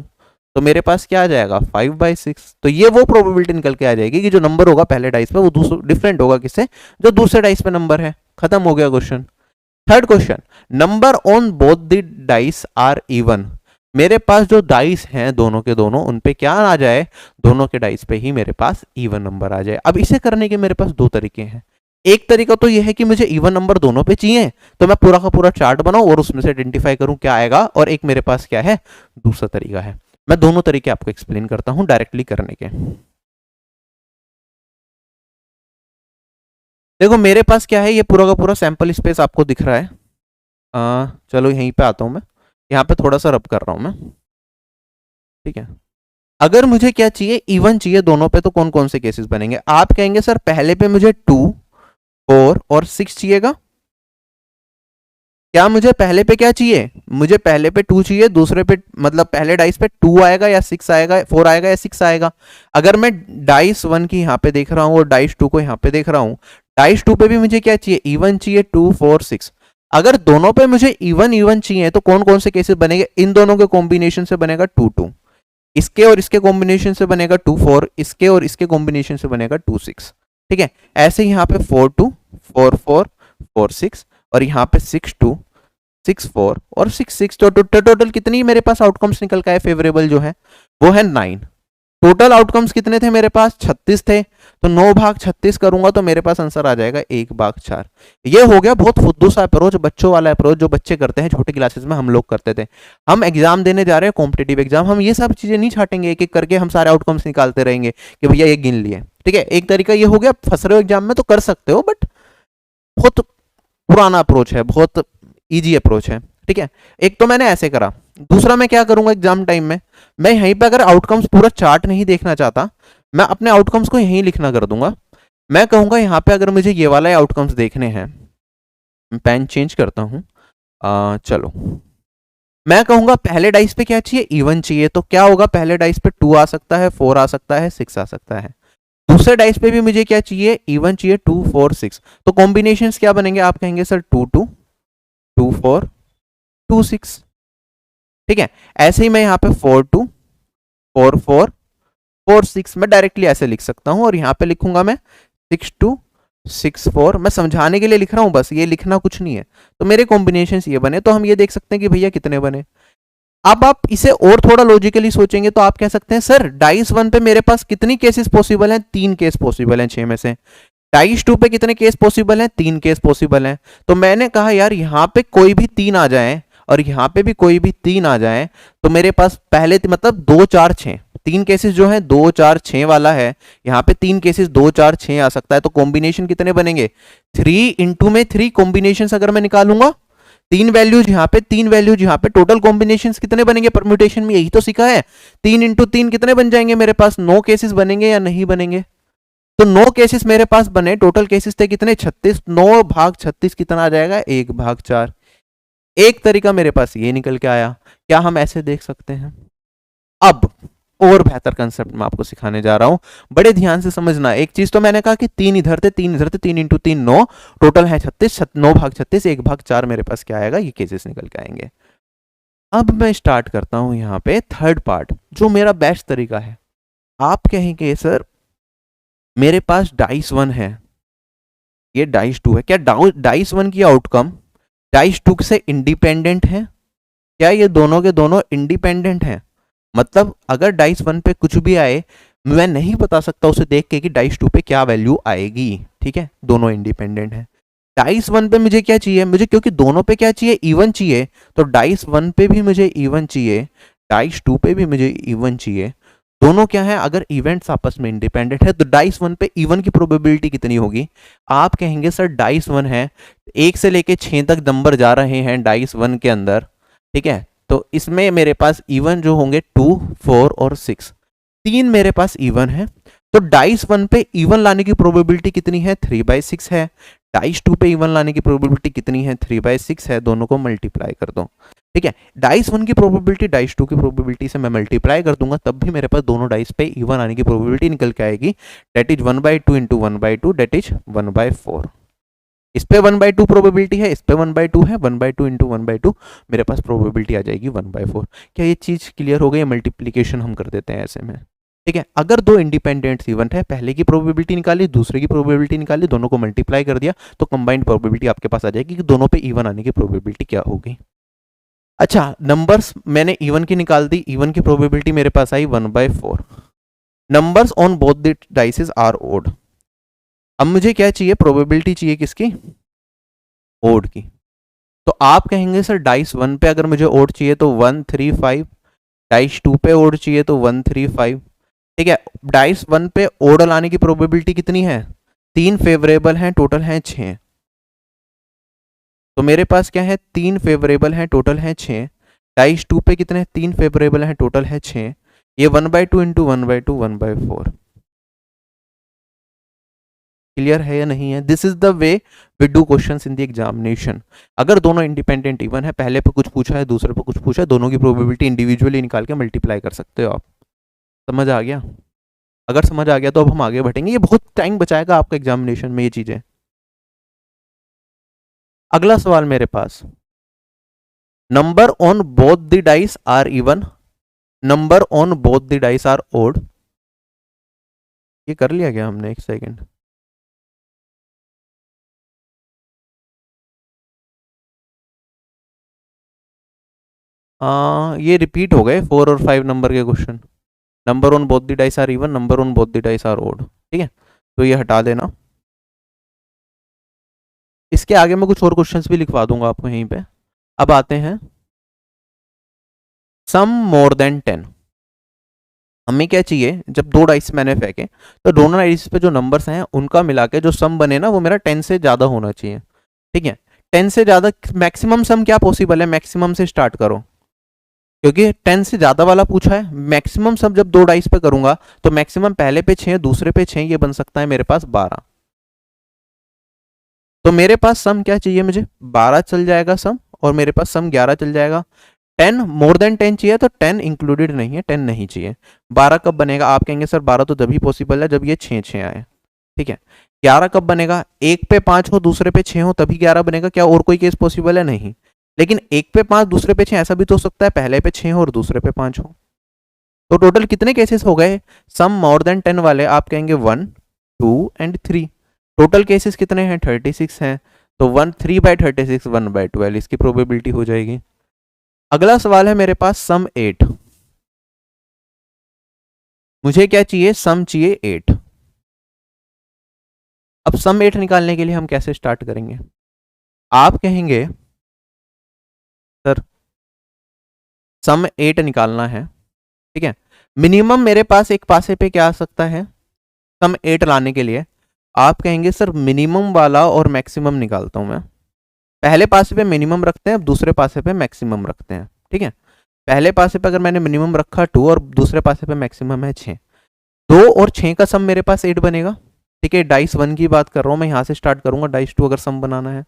Speaker 1: तो मेरे पास क्या आ जाएगा, 5/6। तो ये वो प्रोबेबिलिटी निकल के आ जाएगी कि जो नंबर होगा पहले डाइस पे वो दूसरा डिफरेंट होगा किससे, जो दूसरे डाइस पे नंबर है। खत्म हो गया question. Third question, number on both the dice are even. मेरे पास जो डाइस हैं दोनों के दोनों, उन पे क्या आ जाए, दोनों के डाइस पे ही मेरे पास इवन नंबर आ जाए। अब इसे करने के मेरे पास दो तरीके हैं। एक तरीका तो यह है कि मुझे इवन नंबर दोनों पे चाहिए, तो मैं पूरा का पूरा चार्ट बनाऊं और उसमें से आइडेंटिफाई करूं क्या आएगा, और एक मेरे पास क्या है, दूसरा तरीका है। मैं दोनों तरीके आपको एक्सप्लेन करता हूं डायरेक्टली करने के। देखो मेरे पास क्या है, ये पूरा का पूरा सैंपल स्पेस आपको दिख रहा है। चलो यहीं पे आता हूं मैं, यहाँ पे थोड़ा सा रब कर रहा हूं मैं, ठीक है। अगर मुझे क्या चाहिए, इवन चाहिए दोनों पे, तो कौन कौन से केसेस बनेंगे? आप कहेंगे सर पहले पे मुझे 2 4 और 6 चाहिएगा। क्या मुझे पहले पे क्या चाहिए, मुझे पहले पे 2 चाहिए, दूसरे पे मतलब पहले डाइस पे 2 आएगा या 6 आएगा, 4 आएगा या 6 आएगा। अगर मैं डाइस 1 की यहाँ पे देख रहा हूँ और डाइस 2 को यहाँ पे देख रहा हूँ, डाइस 2 पे भी मुझे क्या चाहिए, इवन चाहिए, 2 4 6। अगर दोनों पे मुझे इवन इवन चाहिए तो कौन कौन से केसेस बनेंगे, इन दोनों के कॉम्बिनेशन से बनेगा 2 2, इसके और इसके कॉम्बिनेशन से बनेगा 2 4, इसके और इसके कॉम्बिनेशन से बनेगा 2 6, ठीक है। ऐसे यहाँ पे 4 2 4 4 4 6, और यहाँ पे 6 2 6 4 और 6 6। तो टोटल कितनी मेरे पास आउटकम्स निकल के आए फेवरेबल जो है, वो है 9। टोटल आउटकम्स कितने थे मेरे पास, 36 थे। तो 9/36 करूंगा तो मेरे पास आंसर आ जाएगा 1/4। ये हो गया बहुत फुद्दू सा अप्रोच, बच्चों वाला अप्रोच जो बच्चे करते हैं छोटे क्लासेस में, हम लोग करते थे। हम एग्जाम देने जा रहे हैं, कॉम्पिटेटिव एग्जाम, हम ये सब चीजें नहीं छाटेंगे, एक एक करके हम सारे आउटकम्स निकालते रहेंगे कि भैया ये गिन लिए, ठीक है। एक तरीका ये हो गया, फंस रहे हो एग्जाम में तो कर सकते हो, बट बहुत पुराना अप्रोच है, बहुत इजी अप्रोच है, ठीक है। एक तो मैंने ऐसे करा, दूसरा मैं क्या करूंगा एग्जाम टाइम में, मैं यहीं पे अगर आउटकम्स पूरा चार्ट नहीं देखना चाहता, मैं अपने आउटकम्स को यहीं लिखना कर दूंगा। मैं कहूंगा यहाँ पे अगर मुझे ये वाला आउटकम्स देखने हैं, पेन चेंज करता हूँ, चलो मैं कहूंगा पहले डाइस पे क्या चाहिए, इवन चाहिए। तो क्या होगा, पहले डाइस पे 2 आ सकता है, 4 आ सकता है, 6 आ सकता है। दूसरे डाइस पे भी मुझे क्या चाहिए, इवन चाहिए, 2 4 6। तो कॉम्बिनेशन क्या बनेंगे, आप कहेंगे सर 2 2 2 4 2 6, ठीक है। ऐसे ही मैं यहाँ पे 4 2 4 4 4 6 मैं डायरेक्टली ऐसे लिख सकता हूं, और यहाँ पे लिखूंगा मैं 6 2 6 4। मैं समझाने के लिए लिख रहा हूं, बस ये लिखना कुछ नहीं है। तो मेरे कॉम्बिनेशन ये बने, तो हम ये देख सकते हैं कि भैया कितने बने। अब आप इसे और थोड़ा लॉजिकली सोचेंगे तो आप कह सकते हैं सर डाइस 1 पे मेरे पास कितनी केसेस पॉसिबल हैं, 3 केस पॉसिबल हैं 6 में से। डाइस 2 पे कितने केस पॉसिबल हैं, 3 केस पॉसिबल हैं। तो मैंने कहा यार यहाँ पे कोई भी 3 आ जाए और यहाँ पे भी कोई भी 3 आ जाए, तो मेरे पास पहले मतलब 2 4 6 3 केसेस जो है 2 4 6 वाला है, यहाँ पे 3 केसेस 2 4 6 आ सकता है। तो कॉम्बिनेशन कितने बनेंगे, 3 इंटू में 3 कॉम्बिनेशन अगर मैं निकालूंगा, 3 वैल्यूज यहाँ पे 3 वैल्यूज यहाँ पे, टोटल कॉम्बिनेशन कितने बनेंगे, परम्यूटेशन में यही तो सीखा है। 3 इंटू 3 कितने बन जाएंगे मेरे पास, 9 केसेस बनेंगे या नहीं बनेंगे। तो 9 केसेस मेरे पास बने, टोटल केसेस थे कितने, 36। 9/36 कितना आ जाएगा, 1/4। एक तरीका मेरे पास ये निकल के आया। क्या हम ऐसे देख सकते हैं? अब और बेहतर कंसेप्ट मैं आपको सिखाने जा रहा हूं, बड़े ध्यान से समझना। एक चीज तो मैंने कहा कि 3 इधर थे 3 इधर थे, 3 इंटू 3 9, टोटल है 36। 9/36 1/4 मेरे पास क्या आएगा, ये केसेस निकल के आएंगे। अब मैं स्टार्ट करता हूं यहाँ पे थर्ड पार्ट, जो मेरा बेस्ट तरीका है। आप कहेंगे सर मेरे पास डाइस 1 है, ये डाइस 2 है, क्या डाइस 1 की आउटकम डाइस 2 से इंडिपेंडेंट है? क्या ये दोनों के दोनों इंडिपेंडेंट हैं? मतलब अगर डाइस 1 पे कुछ भी आए, मैं नहीं बता सकता उसे देख के कि डाइस 2 पे क्या वैल्यू आएगी, ठीक है। दोनों इंडिपेंडेंट हैं। डाइस वन पे मुझे क्या चाहिए, मुझे क्योंकि दोनों पे क्या चाहिए, इवन चाहिए, तो डाइस वन पे भी मुझे इवन चाहिए, डाइस टू पे भी मुझे इवन चाहिए। दोनों क्या है, अगर इवेंट्स आपस में इंडिपेंडेंट है तो डाइस वन पे इवन की प्रोबेबिलिटी कितनी होगी। आप कहेंगे सर डाइस वन है, 1 से लेके 6 तक नंबर जा रहे हैं डाइस वन के अंदर, ठीक है, तो इसमें मेरे पास इवन जो होंगे 2, 4 और 6, 3 मेरे पास इवन है। तो डाइस वन पे इवन लाने की प्रोबेबिलिटी कितनी है, 3/6 है। डाइस टू पे इवन लाने की प्रोबेबिलिटी कितनी है, 3/6 है। दोनों को मल्टीप्लाई कर दो, ठीक है। डाइस वन की प्रोबेबिलिटी डाइस टू की प्रोबेबिलिटी से मैं मल्टीप्लाई कर दूंगा, तब भी मेरे पास दोनों डाइस पे इवन आने की प्रोबेबिलिटी निकल के आएगी। That is 1/2 into 1/2, that is 1/4। इस पे 1/2 प्रोबेबिलिटी है, इस पे 1/2 है, 1/2 इंटू 1/2 मेरे पास प्रोबेबिलिटी आ जाएगी 1/4। क्या ये चीज क्लियर हो गई? मल्टीप्लीकेशन हम कर देते हैं ऐसे में, ठीक है। अगर दो इंडिपेंडेंट इवेंट है, पहले की प्रोबेबिलिटी निकाली, दूसरे की प्रोबेबिलिटी निकाली, दोनों को मल्टीप्लाई कर दिया, तो कंबाइंड प्रोबेबिलिटी आपके पास आ जाएगी कि दोनों पे इवन आने की प्रोबेबिलिटी क्या होगी। अच्छा, नंबर्स मैंने इवन की निकाल दी, इवन की प्रोबेबिलिटी मेरे पास आई 1/4। Numbers on both the dices are odd. अब मुझे क्या चाहिए, प्रोबेबिलिटी चाहिए किसकी, ओड की। तो आप कहेंगे सर डाइस वन पे अगर मुझे ओड चाहिए तो 1, 3, 5, डाइस टू पे ओड चाहिए तो 1, 3, 5, ठीक है। डाइस वन पे ओड लाने की प्रोबेबिलिटी कितनी है, 3 फेवरेबल हैं, टोटल हैं 6। तो मेरे पास क्या है, 3 फेवरेबल हैं, टोटल हैं 6। डाइस टू पे कितने, 3 फेवरेबल हैं, टोटल है 6। ये 1/2 इंटू 1/2 1/4। क्लियर है या नहीं है? This is the way we do questions in the examination. अगर दोनों इंडिपेंडेंट इवन है, पहले पे कुछ पूछा है, दूसरे पे कुछ पूछा है, दोनों की प्रोबेबिलिटी इंडिविजुअली निकाल के मल्टीप्लाई कर सकते हो आप। समझ आ गया? अगर समझ आ गया तो अब हम आगे बढ़ेंगे, ये बहुत टाइम बचाएगा आपका एग्जामिनेशन में ये चीजें। अगला सवाल मेरे पास, number on both the dice are even, number on both the dice are odd. ये कर लिया क्या हमने? एक सेकेंड, ये रिपीट हो गए 4 और 5 नंबर के question. Number on both the dice are even, number on both the dice are odd, ठीक है, तो ये हटा देना। इसके आगे मैं कुछ और क्वेश्चंस भी लिखवा दूंगा आपको यहीं पे। अब आते हैं सम मोर देन 10। हमें क्या चाहिए, जब दो डाइस मैंने फेंके तो दोनों डाइस पे जो नंबर्स हैं उनका मिला के जो सम बने ना वो मेरा 10 से ज़्यादा होना चाहिए, ठीक है। 10 से ज़्यादा मैक्सिमम सम क्या पॉसिबल है, मैक्सिमम से स्टार्ट करो, क्योंकि 10 से ज़्यादा वाला पूछा है। मैक्सिमम सम जब दो डाइस पे करूंगा तो मैक्सिमम पहले पे 6, दूसरे पे 6, ये बन सकता है मेरे पास 12। तो मेरे पास सम क्या चाहिए, मुझे 12 चल जाएगा सम, और मेरे पास सम 11 चल जाएगा। 10 मोर देन 10 चाहिए, तो 10 इंक्लूडेड नहीं है, 10 नहीं चाहिए। 12 कब बनेगा, आप कहेंगे सर 12 तो तभी पॉसिबल है जब ये 6 आए, ठीक है। 11 कब बनेगा, एक पे 5 हो, दूसरे पे 6 हो, तभी 11 बनेगा। क्या और कोई केस पॉसिबल है? नहीं। लेकिन एक पे 5, दूसरे पे 6, ऐसा भी तो हो सकता है पहले पे 6 हो और दूसरे पे 5 हो। तो टोटल कितने केसेस हो गए सम मोर देन 10 वाले? आप कहेंगे 1, 2 एंड 3। टोटल केसेस कितने हैं, 36 हैं। तो 3/36 1/12 इसकी प्रोबेबिलिटी हो जाएगी। अगला सवाल है मेरे पास सम 8। मुझे क्या चाहिए, सम चाहिए 8। अब सम 8 निकालने के लिए हम कैसे स्टार्ट करेंगे? आप कहेंगे सर सम 8 निकालना है, ठीक है। मिनिमम मेरे पास एक पासे पे क्या आ सकता है सम 8 लाने के लिए? आप कहेंगे सर मिनिमम वाला और मैक्सिमम निकालता हूं मैं। पहले पासे पे मिनिमम रखते हैं, दूसरे पासे पे मैक्सिमम रखते हैं, ठीक है। पहले पासे पे अगर मैंने मिनिमम रखा 2 और दूसरे पासे पे मैक्सिमम है 6, 2 और 6 का सम मेरे पास 8 बनेगा, ठीक है। डाइस 1 की बात कर रहा हूँ मैं, यहाँ से स्टार्ट करूंगा डाइस 2 अगर सम बनाना है,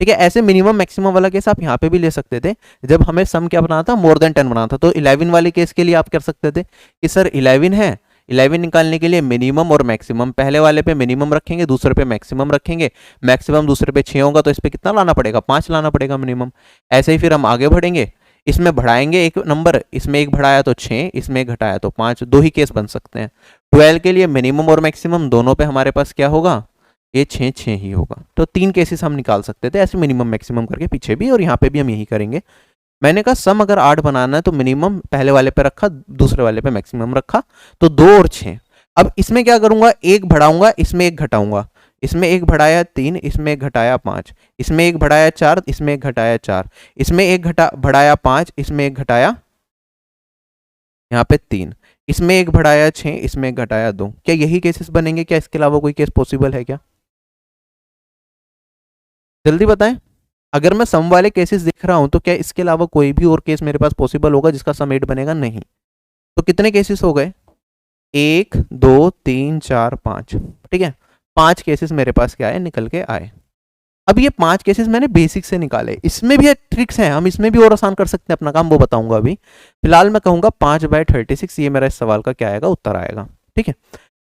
Speaker 1: ठीक है। ऐसे मिनिमम मैक्सिमम वाला केस आप यहाँ पे भी ले सकते थे, जब हमें सम क्या बनाना था, मोर देन 10 बनाना था। तो 11 वाले केस के लिए आप कर सकते थे कि सर 11 है, 11 निकालने के लिए मिनिमम और मैक्सिमम, पहले वाले पे मिनिमम रखेंगे, दूसरे पे मैक्सिमम रखेंगे। मैक्सिमम दूसरे पे 6 होगा तो इस पे कितना लाना पड़ेगा, 5 लाना पड़ेगा मिनिमम। ऐसे ही फिर हम आगे बढ़ेंगे, इसमें बढ़ाएंगे एक नंबर, इसमें एक बढ़ाया तो 6, इसमें एक घटाया तो 5, दो ही केस बन सकते हैं। 12 के लिए मिनिमम और मैक्सिमम दोनों पे हमारे पास क्या होगा, ये 6 ही होगा। तो 3 केसेस हम निकाल सकते थे ऐसे मिनिमम मैक्सिमम करके, पीछे भी और यहाँ पे भी हम यही करेंगे। मैंने कहा सम अगर 8 बनाना है तो मिनिमम पहले वाले पे रखा, दूसरे वाले पे मैक्सिमम रखा, तो 2 और 6। अब इसमें क्या करूंगा, एक बढ़ाऊंगा, इसमें एक घटाऊंगा, इसमें एक बढ़ाया 3, इसमें एक घटाया 5, इसमें एक बढ़ाया 4, इसमें एक घटाया 4, इसमें एक बढ़ाया 5, इसमें एक घटाया यहाँ पे 3, इसमें एक बढ़ाया 6, इसमें एक घटाया 2। क्या यही केसेस बनेंगे? क्या इसके अलावा कोई केस पॉसिबल है क्या? जल्दी बताएं। अगर मैं सम वाले केसेस देख रहा हूं तो क्या इसके अलावा कोई भी और केस मेरे पास पॉसिबल होगा जिसका सम 8 बनेगा? नहीं। तो कितने केसेस हो गए? 1 2 3 4 5। ठीक है, 5 केसेस मेरे पास क्या है, निकल के आए। अब ये 5 केसेस मैंने बेसिक से निकाले, इसमें भी ट्रिक्स हैं, हम इसमें भी और आसान कर सकते हैं अपना काम, वो बताऊंगा अभी। फिलहाल मैं कहूंगा 5/36, ये मेरा इस सवाल का क्या आएगा, उत्तर आएगा। ठीक है,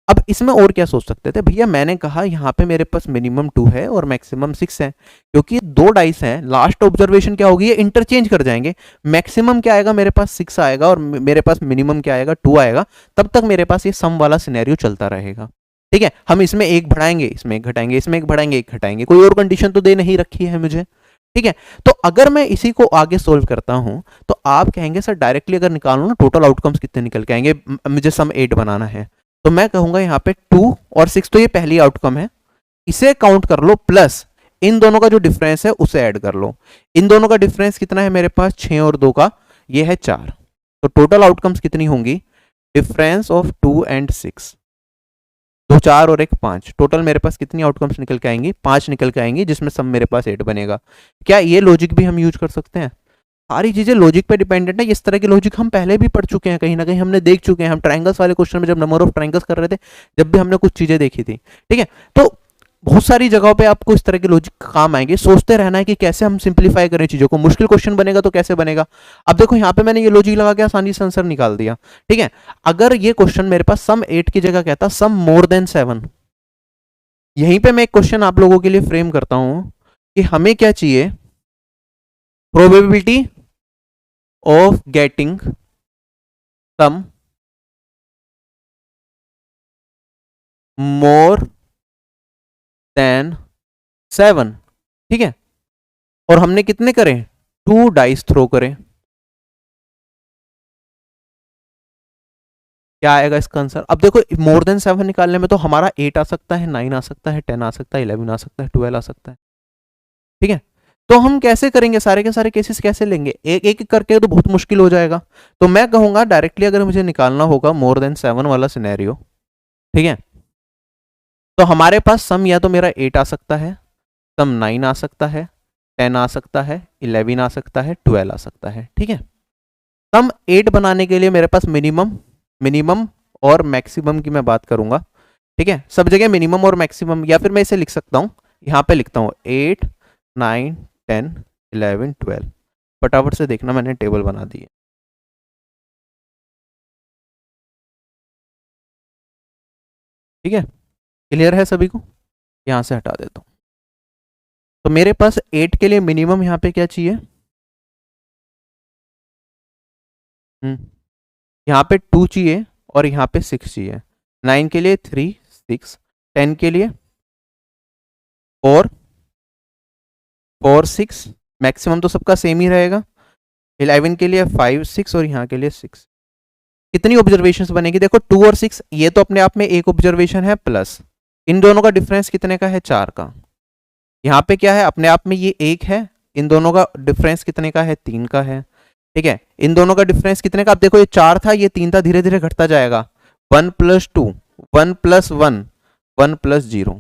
Speaker 1: अब इसमें और क्या सोच सकते थे भैया? मैंने कहा यहाँ पे मेरे पास मिनिमम 2 है और मैक्सिमम 6 है, क्योंकि दो डाइस हैं, लास्ट ऑब्जर्वेशन क्या होगी, ये इंटरचेंज कर जाएंगे। मैक्सिमम क्या आएगा मेरे पास? 6 आएगा, और मेरे पास मिनिमम क्या आएगा? 2 आएगा। तब तक मेरे पास ये सम वाला सिनेरियो चलता रहेगा। ठीक है, हम इसमें एक बढ़ाएंगे, इसमें एक घटाएंगे, इसमें एक बढ़ाएंगे, एक घटाएंगे, कोई और कंडीशन तो दे नहीं रखी है मुझे। ठीक है, तो अगर मैं इसी को आगे सोल्व करता हूं तो आप कहेंगे सर डायरेक्टली अगर निकालो ना टोटल आउटकम्स कितने निकल के आएंगे, मुझे सम 8 बनाना है। तो मैं कहूंगा यहाँ पे 2 और 6, तो ये पहली आउटकम है, इसे काउंट कर लो, प्लस इन दोनों का जो डिफरेंस है उसे ऐड कर लो। इन दोनों का डिफरेंस कितना है मेरे पास? 6 और 2 का, ये है 4। तो टोटल आउटकम्स कितनी होंगी? डिफरेंस ऑफ 2 एंड 6, 2 4 और 1 5, टोटल मेरे पास कितनी आउटकम्स निकल के आएंगी? 5 निकल के आएंगी, जिसमें सम मेरे पास 8 बनेगा। क्या ये लॉजिक भी हम यूज कर सकते हैं? सारी चीजें लॉजिक पे डिपेंडेंट है। इस तरह के लॉजिक हम पहले भी पढ़ चुके हैं, कहीं ना कहीं हमने देख चुके हैं। हम ट्रायंगल्स वाले क्वेश्चन में जब नंबर ऑफ ट्रायंगल्स कर रहे थे, जब भी हमने कुछ चीजें देखी थी। ठीक है, तो बहुत सारी जगहों पे आपको इस तरह के लॉजिक काम आएंगे। सोचते रहना है कि कैसे हम सिंप्लीफाई करें चीजों को। मुश्किल क्वेश्चन बनेगा तो कैसे बनेगा? अब देखो यहाँ पे मैंने ये लॉजिक लगा के आसानी से आंसर निकाल दिया। ठीक है, अगर ये क्वेश्चन मेरे पास सम 8 की जगह कहता सम मोर देन 7, यहीं पे मैं एक क्वेश्चन आप लोगों के लिए फ्रेम करता हूं कि हमें क्या चाहिए? Probability of getting sum more than 7। ठीक है, और हमने कितने करें? 2 डाइस थ्रो करें। क्या आएगा इसका आंसर? अब देखो मोर देन 7 निकालने में तो हमारा 8 आ सकता है, 9 आ सकता है, 10 आ सकता है, 11 आ सकता है, 12 आ सकता है। ठीक है, तो हम कैसे करेंगे? सारे के सारे केसेस कैसे लेंगे? एक एक करके तो बहुत मुश्किल हो जाएगा। तो मैं कहूंगा डायरेक्टली अगर मुझे निकालना होगा मोर देन 7 वाला सिनेरियो, ठीक है, तो हमारे पास सम या तो मेरा 8 आ सकता है, सम 9 आ सकता है, 10 आ सकता है, 11 आ सकता है, 12 आ सकता है। ठीक है, सम 8 बनाने के लिए मेरे पास मिनिमम, मिनिमम और मैक्सिमम की मैं बात करूंगा। ठीक है, सब जगह मिनिमम और मैक्सिमम, या फिर मैं इसे लिख सकता हूं, यहां पे लिखता हूं 8 9 10 11 12। फटाफट से देखना, मैंने टेबल बना दी है। ठीक है, क्लियर है सभी को? यहां से हटा देता हूं। तो मेरे पास 8 के लिए मिनिमम यहां पे क्या चाहिए? यहाँ पे 2 चाहिए और यहाँ पे 6 चाहिए। 9 के लिए 3 6, 10 के लिए 4 4 6, मैक्सिमम तो सबका सेम ही रहेगा। 11 के लिए 5 6 और यहाँ के लिए 6। कितनी ऑब्जर्वेशंस बनेगी? देखो 2 और 6 ये तो अपने आप में एक ऑब्जर्वेशन है, प्लस इन दोनों का डिफरेंस कितने का है? 4 का। यहाँ पे क्या है? अपने आप में ये एक है, इन दोनों का डिफरेंस कितने का है? 3 का है। ठीक है, इन दोनों का डिफरेंस कितने का? आप देखो ये 4 था, ये 3 था, धीरे धीरे घटता जाएगा। 1 + 2, 1 + 1, 1 + 0।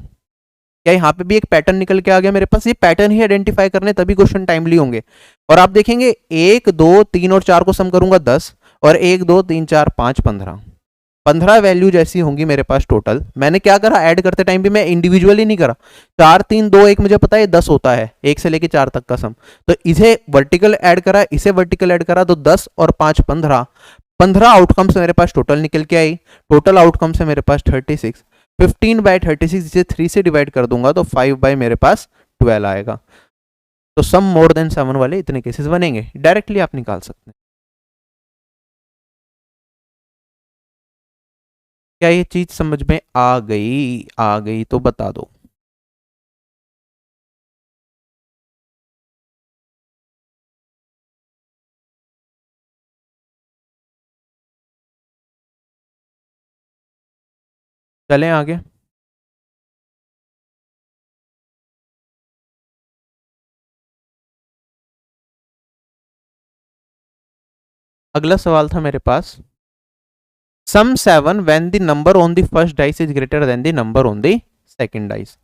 Speaker 1: क्या यहाँ पे भी एक पैटर्न निकल के आ गया मेरे पास? ये पैटर्न ही आइडेंटिफाई करने तभी क्वेश्चन टाइमली होंगे। और आप देखेंगे 1 2 3 और 4 को सम करूंगा 10, और 1 2 3 4 5 15, 15 वैल्यूज ऐसी होंगी मेरे पास टोटल। मैंने क्या करा? ऐड करते टाइम भी मैं इंडिविजुअली नहीं करा। 4 3 2 1 मुझे पता है 10 होता है, 1 से लेके 4 तक का सम। तो इसे वर्टिकल ऐड करा, इसे वर्टिकल ऐड करा, तो 10 और 5 15, 15 आउटकम्स मेरे पास टोटल निकल के आई। टोटल आउटकम्स है मेरे पास 36। 15/36 इसे 3 से डिवाइड कर दूंगा तो 5 बाय मेरे पास 12 आएगा। तो सम मोर देन 7 वाले इतने केसेस बनेंगे, डायरेक्टली आप निकाल सकते हैं। क्या ये चीज समझ में आ गई? आ गई तो बता दो। चलें आगे। अगला सवाल था मेरे पास, सम 7 when the number on the first dice is greater than the number on the second dice.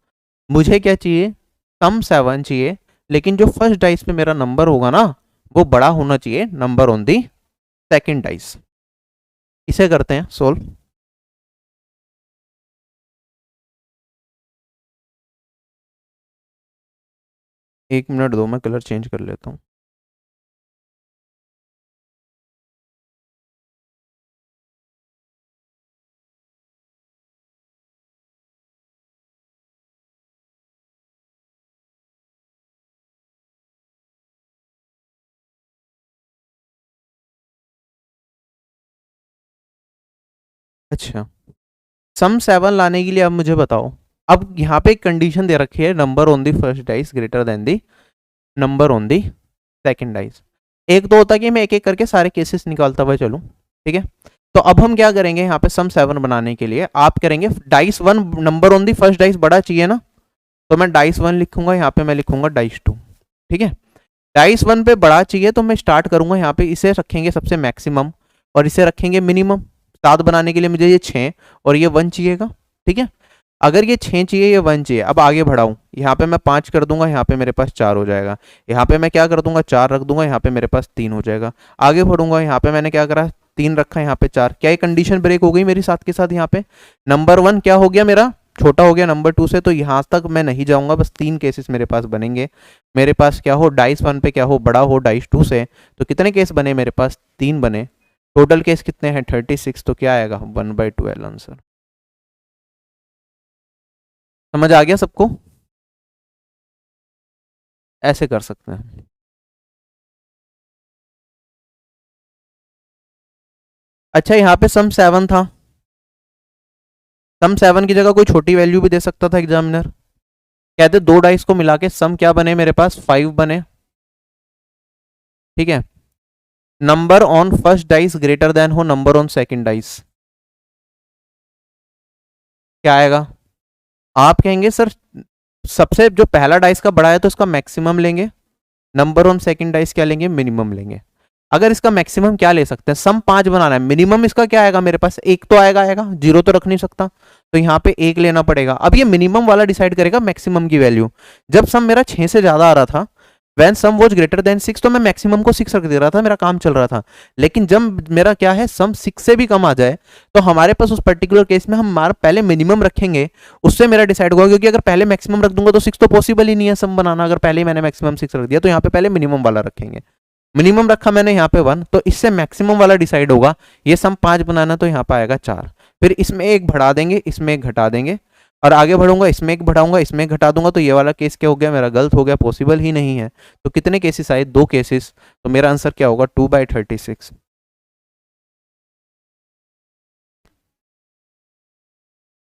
Speaker 1: मुझे क्या चाहिए, सम 7 चाहिए, लेकिन जो फर्स्ट डाइस पे मेरा नंबर होगा ना वो बड़ा होना चाहिए number on the second dice. इसे करते हैं सोल्व। एक मिनट दो, मैं कलर चेंज कर लेता हूँ। अच्छा, सम 7 लाने के लिए अब मुझे बताओ, अब यहाँ पे एक कंडीशन दे रखी है, number on the first dice greater than the number on the second dice. एक तो होता है कि मैं एक एक करके सारे केसेस निकालता हुआ चलूँ, ठीक है। तो अब हम क्या करेंगे, यहाँ पे सम 7 बनाने के लिए आप करेंगे dice 1 number on the first dice बड़ा चाहिए ना, तो मैं डाइस 1 लिखूंगा, यहाँ पे मैं लिखूंगा डाइस 2, ठीक है। डाइस 1 पे बड़ा चाहिए तो मैं स्टार्ट करूंगा, यहाँ पे इसे रखेंगे सबसे मैक्सिमम और इसे रखेंगे मिनिमम। 7 बनाने के लिए मुझे ये 6 और ये 1 चाहिएगा, ठीक है। अगर ये 6 चाहिए, ये 1 चाहिए, अब आगे बढ़ाऊं, यहाँ पे मैं 5 कर दूंगा, यहाँ पे मेरे पास 4 हो जाएगा। यहाँ पे मैं क्या कर दूंगा, 4 रख दूंगा, यहाँ पे मेरे पास 3 हो जाएगा। आगे बढ़ूंगा, यहाँ पे मैंने क्या करा, 3 रखा, यहाँ पे 4। क्या ये कंडीशन ब्रेक हो गई मेरी साथ के साथ? यहाँ पे नंबर 1 क्या हो गया मेरा, छोटा हो गया नंबर 2 से, तो यहाँ तक मैं नहीं जाऊंगा, बस 3 केसेस मेरे पास बनेंगे। मेरे पास क्या हो, डाइस 1 पे क्या हो, बड़ा हो डाइस 2 से, तो कितने केस बने मेरे पास, 3 बने। टोटल केस कितने हैं, 36, तो क्या आएगा 1/12 आंसर। समझ आ गया सबको? ऐसे कर सकते हैं। अच्छा, यहाँ पे सम 7 था, सम 7 की जगह कोई छोटी वैल्यू भी दे सकता था एग्जामिनर। कहते दो डाइस को मिला के सम क्या बने मेरे पास, 5 बने, ठीक है। Number on first dice greater than हो नंबर ऑन सेकंड डाइस, क्या आएगा? आप कहेंगे सर सबसे जो पहला डाइस का बड़ा है तो इसका मैक्सिमम लेंगे, नंबर ऑन सेकंड डाइस क्या लेंगे, मिनिमम लेंगे। अगर इसका मैक्सिमम क्या ले सकते हैं, सम 5 बनाना है, मिनिमम इसका क्या आएगा मेरे पास, 1 तो आएगा, 0 तो रख नहीं सकता, तो यहाँ पे 1 लेना पड़ेगा। अब ये मिनिमम वाला डिसाइड करेगा मैक्सिमम की वैल्यू। जब सम मेरा 6 से ज्यादा आ रहा था, when sum was greater than 6, तो मैं मैक्सिमम को 6 रख दे रहा था, मेरा काम चल रहा था। लेकिन जब मेरा क्या है, सम 6 से भी कम आ जाए, तो हमारे पास उस पर्टिकुलर केस में हम हमारा पहले मिनिमम रखेंगे, उससे मेरा डिसाइड होगा। क्योंकि अगर पहले मैक्सिमम रख दूंगा तो 6 तो पॉसिबल ही नहीं है सम बनाना, अगर पहले ही मैंने मैक्सिमम 6 रख दिया, तो यहाँ पे पहले मिनिमम वाला रखेंगे। मिनिमम रखा मैंने यहाँ पे 1, तो इससे मैक्सिमम वाला डिसाइड होगा। ये सम 5 बनाना, तो यहाँ पे आएगा 4। फिर इसमें एक बढ़ा देंगे, इसमें एक घटा देंगे, और आगे बढ़ूंगा, इसमें एक बढ़ाऊंगा, इसमें एक घटा दूंगा, तो ये वाला केस क्या हो गया मेरा, गलत हो गया, पॉसिबल ही नहीं है। तो कितने केसेस आए, 2 केसेस, तो मेरा आंसर क्या होगा, 2/36।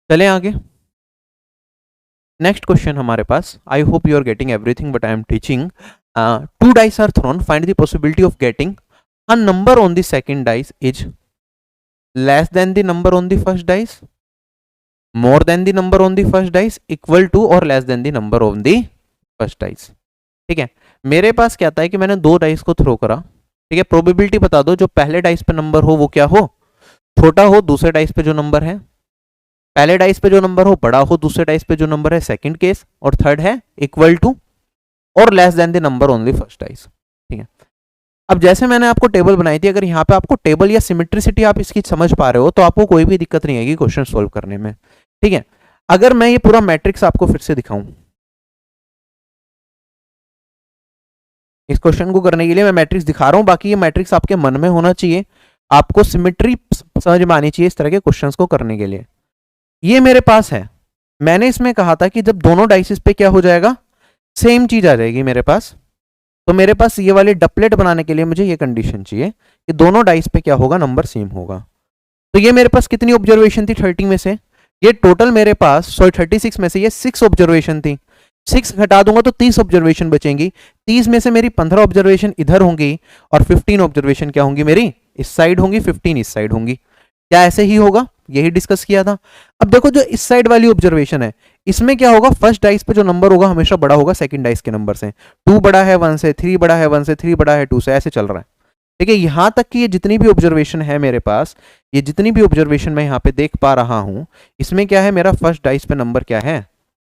Speaker 1: चलें आगे। नेक्स्ट क्वेश्चन हमारे पास, I hope you are getting everything but I am teaching. 2 dice are thrown, find the possibility of getting a number on the second dice is less than the number on the first dice, more than the number on the first dice, equal to or less than the number on the first dice। ठीक है, मेरे पास क्या है कि मैंने 2 dice को throw करा, ठीक है। प्रोबेबिलिटी बता दो, जो पहले डाइस पे नंबर हो वो क्या हो, छोटा हो, दूसरे डाइस पे जो नंबर है, पहले डाइस पे जो नंबर हो बड़ा हो, दूसरे डाइस पे जो नंबर है सेकंड केस, और थर्ड है इक्वल टू और less than the number only first dice, ठीक है। अब जैसे मैंने आपको टेबल बनाई थी, अगर यहाँ पे आपको टेबल या सिमेट्रिसिटी आप इसकी समझ पा रहे हो, तो आपको कोई भी दिक्कत नहीं आएगी क्वेश्चन सोल्व करने में, ठीक है। अगर मैं ये पूरा मैट्रिक्स आपको फिर से दिखाऊं, इस क्वेश्चन को करने के लिए मैं मैट्रिक्स दिखा रहा हूं, बाकी ये मैट्रिक्स आपके मन में होना चाहिए, आपको सिमेट्री समझ में आनी चाहिए इस तरह के क्वेश्चंस को करने के लिए। ये मेरे पास है, मैंने इसमें कहा था कि जब दोनों डाइसिस पे क्या हो जाएगा, सेम चीज आ जाएगी मेरे पास। तो मेरे पास ये वाले डपलेट बनाने के लिए मुझे ये कंडीशन चाहिए कि दोनों डाइस पे क्या होगा, नंबर सेम होगा। तो ये मेरे पास कितनी ऑब्जर्वेशन थी 30 में से, ये टोटल मेरे पास 36 में से ये 6 ऑब्जर्वेशन थी। 6 घटा दूंगा तो 30 ऑब्जर्वेशन बचेंगी। 30 में से मेरी 15 ऑब्जर्वेशन इधर होंगी और 15 ऑब्जर्वेशन क्या होंगी मेरी, इस साइड होंगी, 15 इस साइड होंगी। क्या ऐसे ही होगा, यही डिस्कस किया था। अब देखो जो इस साइड वाली ऑब्जर्वेशन है, इसमें क्या होगा, फर्स्ट डाइस पे जो नंबर होगा हमेशा बड़ा होगा सेकंड डाइस के नंबर से। 2 बड़ा है 1 से, 3 बड़ा है 1 से, 3 बड़ा है 2 से, ऐसे चल रहा है। ठीक है, यहां तक कि ये जितनी भी ऑब्जर्वेशन है मेरे पास, ये जितनी भी ऑब्जर्वेशन मैं यहाँ पे देख पा रहा हूं, इसमें क्या है, मेरा फर्स्ट डाइस पे नंबर क्या है,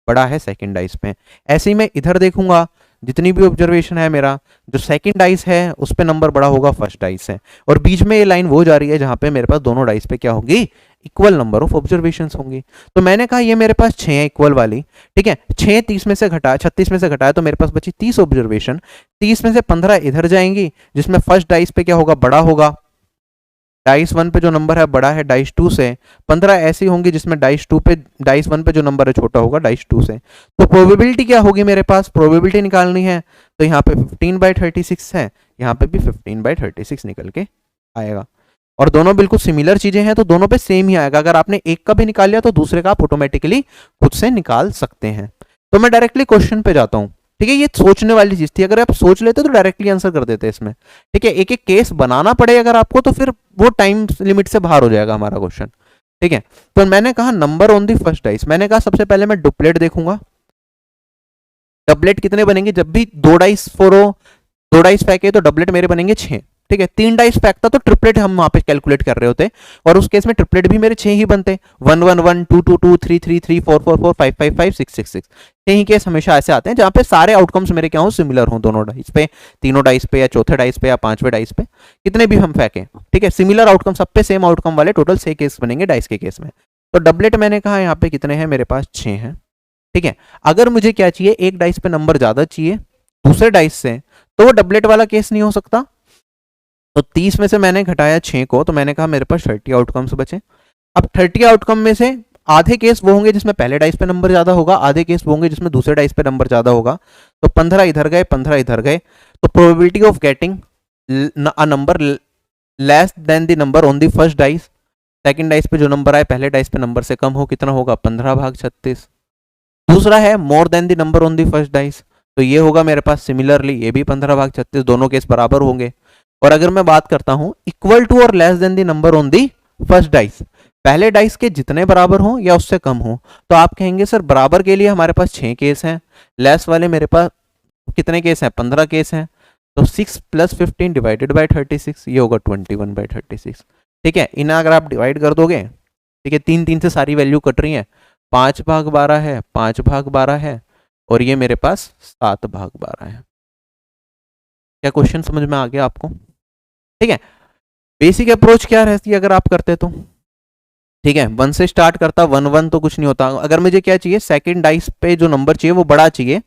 Speaker 1: बड़ा है सेकंड डाइस पे। ऐसे ही मैं इधर देखूंगा, जितनी भी ऑब्जर्वेशन है मेरा, जो सेकंड डाइस है उस पे नंबर बड़ा होगा फर्स्ट डाइस है, और बीच में ये लाइन वो जा रही है जहां पे मेरे पास दोनों डाइस पे क्या होगी, इक्वल नंबर ऑफ ऑब्जर्वेशन होंगी। तो मैंने कहा ये मेरे पास 6 है इक्वल वाली, ठीक है, 6 30 में से घटाया, 36 में से घटाया तो मेरे पास बची 30 ऑब्जर्वेशन। 30 में से 15 इधर जाएंगी, जिसमें फर्स्ट डाइस पे क्या होगा, बड़ा होगा, डाइस 1 पे जो नंबर है बड़ा है डाइस 2 से। 15 ऐसी होंगी जिसमें डाइस 1 पे जो नंबर है छोटा होगा डाइस 2 से। तो प्रोबेबिलिटी क्या होगी, मेरे पास प्रोबेबिलिटी निकालनी है, तो यहाँ पे 15/36 है, यहाँ पे भी 15/36 निकल के आएगा, और दोनों बिल्कुल सिमिलर चीजें हैं तो दोनों पे सेम ही आएगा। अगर आपने एक का भी निकाल लिया तो दूसरे का आप ऑटोमेटिकली खुद से निकाल सकते हैं। तो मैं डायरेक्टली क्वेश्चन पे जाता हूँ, ठीक है, ये सोचने वाली चीज थी, अगर आप सोच लेते तो डायरेक्टली आंसर कर देते इसमें, ठीक है, एक एक केस बनाना पड़े अगर आपको तो फिर वो टाइम लिमिट से बाहर हो जाएगा हमारा क्वेश्चन, ठीक है। तो मैंने कहा number on the first dice, मैंने कहा सबसे पहले मैं डुप्लेट देखूंगा, डबलेट कितने बनेंगे, जब भी 2 डाइस फोरो, 2 डाइस फेंके तो डबलेट मेरे बनेंगे 6, ठीक है। 3 डाइस फेंकता तो ट्रिपलेट हम वहां पे कैलकुलेट कर रहे होते, और उस केस में ट्रिपलेट भी मेरे 6 ही बनते, 1 1 1 2 2 2 3 3 3 4 4 4 5 5 5 6 6 6। यही केस हमेशा ऐसे आते हैं जहां पे सारे आउटकम्स मेरे क्या हो, सिमिलर हो, दोनों डाइस पे, तीनों डाइस पे, या चौथे डाइस पे, या पांचवें डाइस पे, कितने भी हम फेंके, ठीक है, सिमिलर आउटकम, सब पे सेम आउटकम वाले टोटल 6 केस बनेंगे डाइस के केस में। तो डबलेट मैंने कहा यहाँ पे कितने हैं, मेरे पास 6 हैं, ठीक है। अगर मुझे क्या चाहिए, एक डाइस पे नंबर ज्यादा चाहिए दूसरे डाइस से, तो वो डबलेट वाला केस नहीं हो सकता। तो 30 में से मैंने घटाया 6 को, तो मैंने कहा मेरे पास 30 आउटकम्स बचे। अब 30 आउटकम में से आधे केस वो होंगे जिसमें पहले डाइस पे नंबर ज्यादा होगा, आधे केस वो होंगे जिसमें दूसरे डाइस पे नंबर ज्यादा होगा। तो 15 इधर गए, 15 इधर गए, तो probability of getting a number less than the number on the first dice, second dice पे जो नंबर आए पहले डाइस पे नंबर से कम हो, कितना होगा, 15/36। दूसरा है more than the number on the first dice, तो ये होगा मेरे पास सिमिलरली, ये भी 15/36, दोनों केस बराबर होंगे। और अगर मैं बात करता हूं इक्वल टू और less than the number on the first dice, पहले डाइस के जितने बराबर हो या उससे कम हो, तो आप कहेंगे सर बराबर के लिए हमारे पास 6 केस हैं, लेस वाले मेरे पास कितने केस हैं, 15 केस हैं। तो 6 + 15 डिवाइडेड बाय 36, ये होगा 21/36, ठीक है। इन्हें अगर आप डिवाइड कर दोगे, ठीक है, 3 3 से सारी वैल्यू कट रही है, 5/12 है, 5/12 है, और ये मेरे पास 7/12 है। क्या क्वेश्चन समझ में आ गया आपको, ठीक है। बेसिक अप्रोच क्या रहती है अगर आप करते तो, ठीक है, 1 से स्टार्ट करता, 1 1 तो कुछ नहीं होता। अगर मुझे क्या चाहिए, सेकंड डाइस पे जो नंबर चाहिए वो बड़ा चाहिए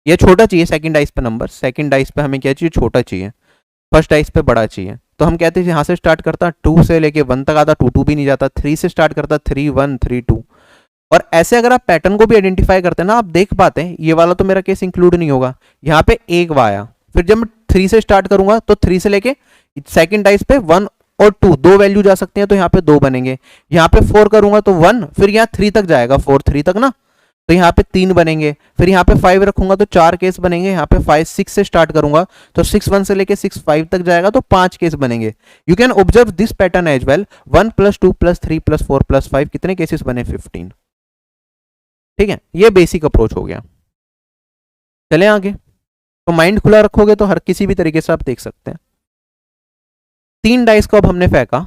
Speaker 1: या छोटा चाहिए, सेकंड डाइस पे नंबर, सेकंड डाइस पे हमें क्या चाहिए, छोटा चाहिए, फर्स्ट डाइस पे बड़ा चाहिए, तो हम कहते हैं यहाँ से स्टार्ट करता 2 से लेके 1 तक आता, 2 2 भी नहीं जाता, 3 से स्टार्ट करता 3 1 3 2। और ऐसे अगर आप पैटर्न को भी आइडेंटिफाई करते हैं ना, आप देख पाते हैं ये वाला तो मेरा केस इंक्लूड नहीं होगा, यहाँ पे एक आया, फिर जब मैं 3 से स्टार्ट करूंगा तो 3 से लेके सेकंड डाइस पे 1 और 2 दो वैल्यू जा सकते हैं, तो यहाँ पे 2 बनेंगे। यहाँ पे 4 करूंगा तो 1, फिर यहाँ 3 तक जाएगा, 4 3 तक ना, तो यहाँ पे 3 बनेंगे। फिर यहाँ पे 5 रखूंगा तो 4 केस बनेंगे। यहाँ पे 5 6 से स्टार्ट करूंगा तो 6 1 से लेके 6 5 तक जाएगा, तो 5 केस बनेंगे। You can observe this pattern as well, 1 + 2 + 3 + 4 + 5 कितने केसेस बने, 15, ठीक है। ये बेसिक अप्रोच हो गया। चले आगे, तो माइंड खुला रखोगे तो हर किसी भी तरीके से आप देख सकते हैं। 3 डाइस को अब हमने फेंका,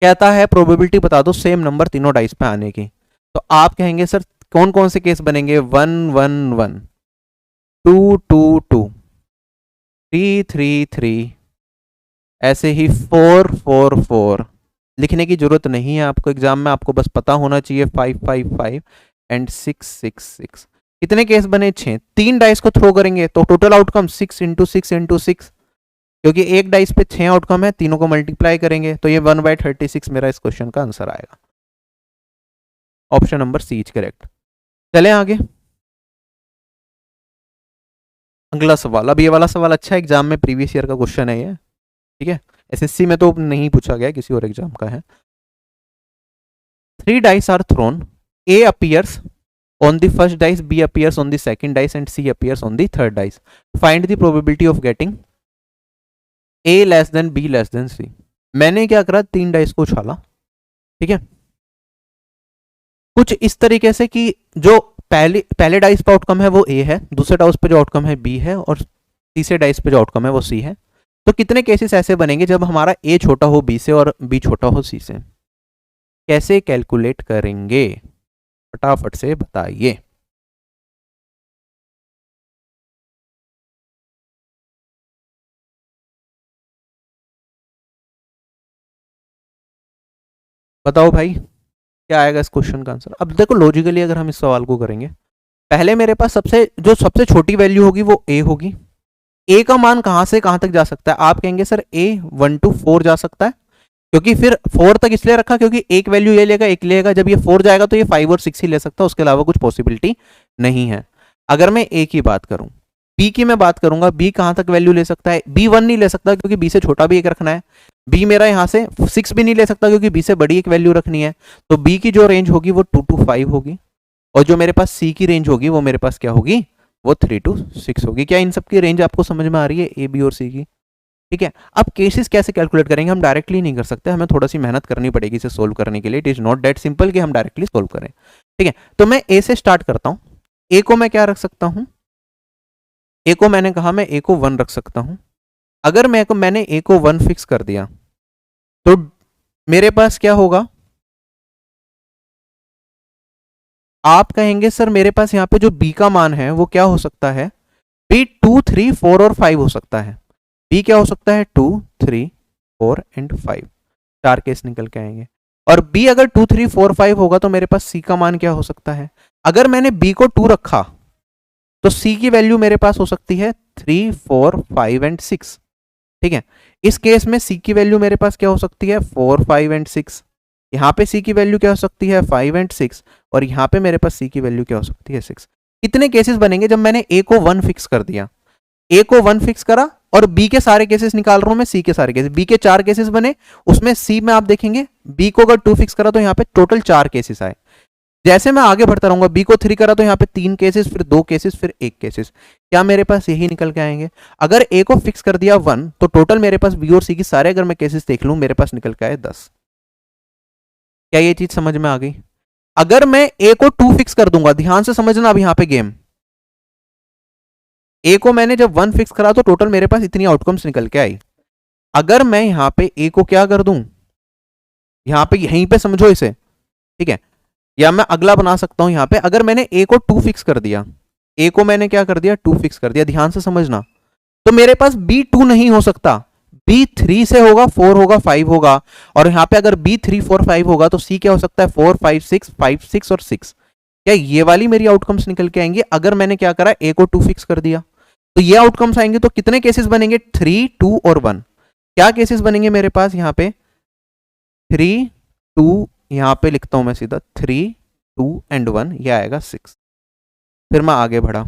Speaker 1: कहता है प्रोबेबिलिटी बता दो सेम नंबर तीनों डाइस पे आने की, तो आप कहेंगे सर कौन कौन से केस बनेंगे, 1 1 1, 2 2 2, 3 3 3, ऐसे ही 4 4 4। लिखने की जरूरत नहीं है आपको एग्जाम में, आपको बस पता होना चाहिए 5 5 5 एंड 6 6 6। कितने केस बने, 6। 3 डाइस को थ्रो करेंगे तो टोटल आउटकम 6 × 6 × 6, क्योंकि एक डाइस पे 6 आउटकम है, तीनों को मल्टीप्लाई करेंगे तो ये 1/36 मेरा इस क्वेश्चन का आंसर आएगा। Option number C is correct. चले आगे, अगला सवाल। अब ये वाला सवाल अच्छा एग्जाम में प्रीवियस ईयर का क्वेश्चन है ये, ठीक है, एसएससी में तो नहीं पूछा गया, किसी और एग्जाम का है। 3 dice are thrown, a appears on the first dice, B appears on the second dice and C appears on the third dice. Find the probability of getting A less than B less than C. मैंने क्या करा, 3 dice को उछाला, ठीक है, कुछ इस तरीके से कि जो पहले डाइस पे आउटकम है वो A है, दूसरे डाइस पे जो आउटकम है B है, और तीसरे डाइस पे जो आउटकम है वो C है। तो कितने केसेस ऐसे बनेंगे जब हमारा ए छोटा हो बी से और बी छोटा हो सी से? कैसे कैलकुलेट करेंगे, फटाफट से बताइए। बताओ भाई, क्या आएगा इस क्वेश्चन का आंसर? अब देखो लॉजिकली अगर हम इस सवाल को करेंगे, पहले मेरे पास सबसे छोटी वैल्यू होगी वो ए होगी। ए का मान कहां से कहां तक जा सकता है? आप कहेंगे सर ए 1 to 4 जा सकता है, क्योंकि फिर 4 तक इसलिए रखा क्योंकि एक वैल्यू ये लेगा एक लेगा, जब ये 4 जाएगा तो ये 5 और 6 ही ले सकता है, उसके अलावा कुछ पॉसिबिलिटी नहीं है। अगर मैं ए की बात करूं, बी की मैं बात करूंगा, बी कहां तक वैल्यू ले सकता है? बी 1 नहीं ले सकता क्योंकि बी से छोटा भी एक रखना है। बी मेरा यहां से 6 भी नहीं ले सकता क्योंकि बी से बड़ी एक वैल्यू रखनी है। तो बी की जो रेंज होगी वो 2 to 5 होगी, और जो मेरे पास सी की रेंज होगी वो मेरे पास क्या होगी? वो 3 to 6 होगी। क्या इन सब की रेंज आपको समझ में आ रही है, ए बी और सी की? ठीक है। अब केसेस कैसे कैलकुलेट करेंगे? हम डायरेक्टली नहीं कर सकते, हमें थोड़ा सी मेहनत करनी पड़ेगी इसे सोल्व करने के लिए। It is not that simple कि हम डायरेक्टली सोल्व करें। ठीक है, तो मैं ए से स्टार्ट करता हूं। ए को मैं क्या रख सकता हूं? ए को मैंने कहा मैं ए को 1 रख सकता हूं। अगर मैंने ए को 1 फिक्स कर दिया तो मेरे पास क्या होगा? आप कहेंगे सर मेरे पास यहाँ पे जो बी का मान है वो क्या हो सकता है? बी 2 3 4 और 5 हो सकता है। बी क्या हो सकता है? 2 3 4 एंड 5, 4 केस निकल के आएंगे। और बी अगर 2 3 4 5 होगा तो मेरे पास सी का मान क्या हो सकता है? अगर मैंने बी को 2 रखा तो सी की वैल्यू मेरे पास हो सकती है 3 4 5 एंड 6। ठीक है, इस केस में सी की वैल्यू मेरे पास क्या हो सकती है? 4 5 एंड 6। यहाँ पे सी की वैल्यू क्या हो सकती है? 5 एंड 6। और यहाँ पे मेरे पास सी की वैल्यू क्या हो सकती है? 6। कितने केसेस बनेंगे जब मैंने ए को 1 फिक्स कर दिया? ए को 1 फिक्स करा और बी के सारे केसेस निकाल रहा हूं मैं, सी के सारे केसेस। बी के 4 केसेस बने, उसमें सी में आप देखेंगे बी को अगर 2 फिक्स करा तो यहाँ पे टोटल 4 केसेस आए। जैसे मैं आगे बढ़ता रहूंगा, बी को 3 करा तो यहाँ पे 3 केसेस, फिर 2 केसेस, फिर 1 केसेस। क्या मेरे पास यही निकल के आएंगे? अगर ए को फिक्स कर दिया 1 तो टोटल मेरे पास बी और सी की सारे अगर मैं केसेस देख लूं, मेरे पास निकल के आए 10। क्या ये चीज समझ में आ गई? अगर मैं ए को 2 फिक्स कर दूंगा, ध्यान से समझना अब यहाँ पे गेम, ए को मैंने जब 1 फिक्स करा तो टोटल मेरे पास इतनी आउटकम्स निकल के आई। अगर मैं यहां पे ए को क्या कर दूं, यहां पे यहीं पे समझो इसे, ठीक है, या मैं अगला बना सकता हूं। यहां पे अगर मैंने ए को 2 फिक्स कर दिया, ए को मैंने क्या कर दिया? 2 फिक्स कर दिया, ध्यान से समझना, तो मेरे पास बी 2 नहीं हो सकता, बी 3 से होगा, 4 होगा, 5 होगा। और यहां पे अगर बी 3 4 5 होगा तो सी क्या हो सकता है? 4 5 6, 5 6 और 6। क्या ये वाली मेरी आउटकम्स निकल के आएंगे अगर मैंने क्या करा? ए को 2 फिक्स कर दिया तो ये आउटकम्स आएंगे। तो कितने केसेस बनेंगे? 3 2 और 1। क्या केसेस बनेंगे मेरे पास? यहाँ पे 3 2, यहाँ पे लिखता हूं मैं सीधा 3 2 एंड 1, ये आएगा 6। फिर मैं आगे बढ़ा,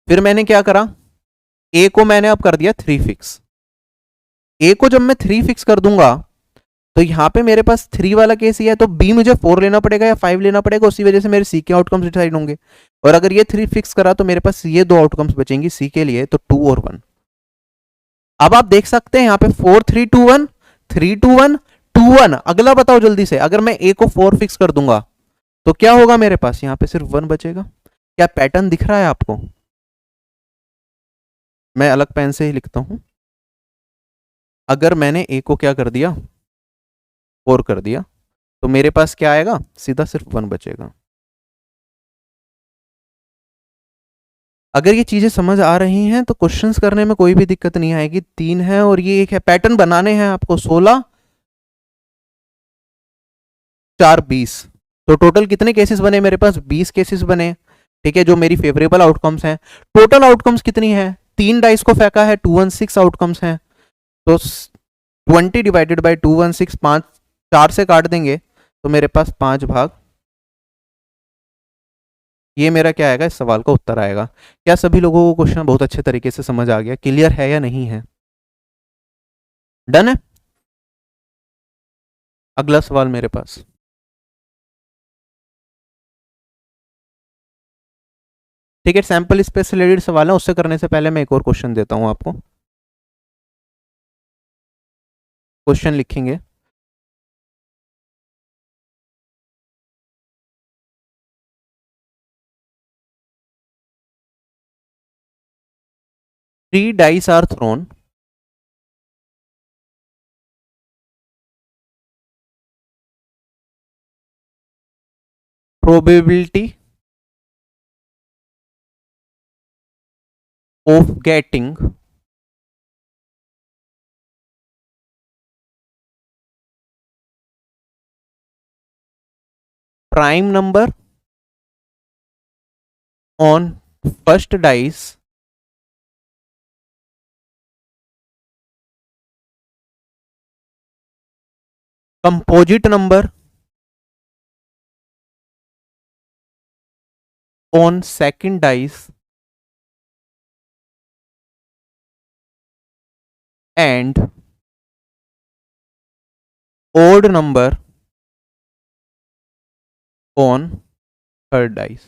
Speaker 1: फिर मैंने क्या करा? ए को मैंने अब कर दिया 3 फिक्स। ए को जब मैं 3 फिक्स कर दूंगा तो यहाँ पे मेरे पास 3 वाला केस ही है, तो बी मुझे 4 लेना पड़ेगा या 5 लेना पड़ेगा, उसी वजह से मेरे सी के आउटकम्स डिसाइड होंगे। और अगर ये 3 फिक्स करा तो मेरे पास ये 2 आउटकम्स बचेंगी सी के लिए, तो 2 और 1। अब आप देख सकते हैं यहाँ पे 4 3 2 1, 3 2 1 2 1। अगला बताओ जल्दी से, अगर मैं ए को 4 फिक्स कर दूंगा तो क्या होगा मेरे पास? यहाँ पे सिर्फ 1 बचेगा। क्या पैटर्न दिख रहा है आपको? मैं अलग पेन से ही लिखता हूं। अगर मैंने ए को क्या कर दिया? 4 कर दिया, तो मेरे पास क्या आएगा? सीधा सिर्फ 1 बचेगा। अगर ये चीजें समझ आ रही हैं तो क्वेश्चंस करने में कोई भी दिक्कत नहीं आएगी। 3 है और ये 1 है, पैटर्न बनाने हैं आपको। 16 4 20, तो टोटल कितने केसेस बने मेरे पास? 20 केसेस बने। ठीक है, जो मेरी फेवरेबल आउटकम्स हैं। टोटल आउटकम्स कितनी है? 3 डाइस को फेंका है, 216 आउटकम्स हैं। तो 20 डिवाइडेड बाई 216, 5 4 से काट देंगे तो मेरे पास 5 भाग, ये मेरा क्या आएगा? इस सवाल का उत्तर आएगा। क्या सभी लोगों को क्वेश्चन बहुत अच्छे तरीके से समझ आ गया? क्लियर है या नहीं है? डन है। अगला सवाल मेरे पास, ठीक है, सैंपल स्पेस से रिलेटेड सवाल है। उससे करने से पहले मैं एक और क्वेश्चन देता हूं आपको। क्वेश्चन लिखेंगे, 3 dice are thrown probability of getting prime number on first dice composite number on second dice and odd number on third dice.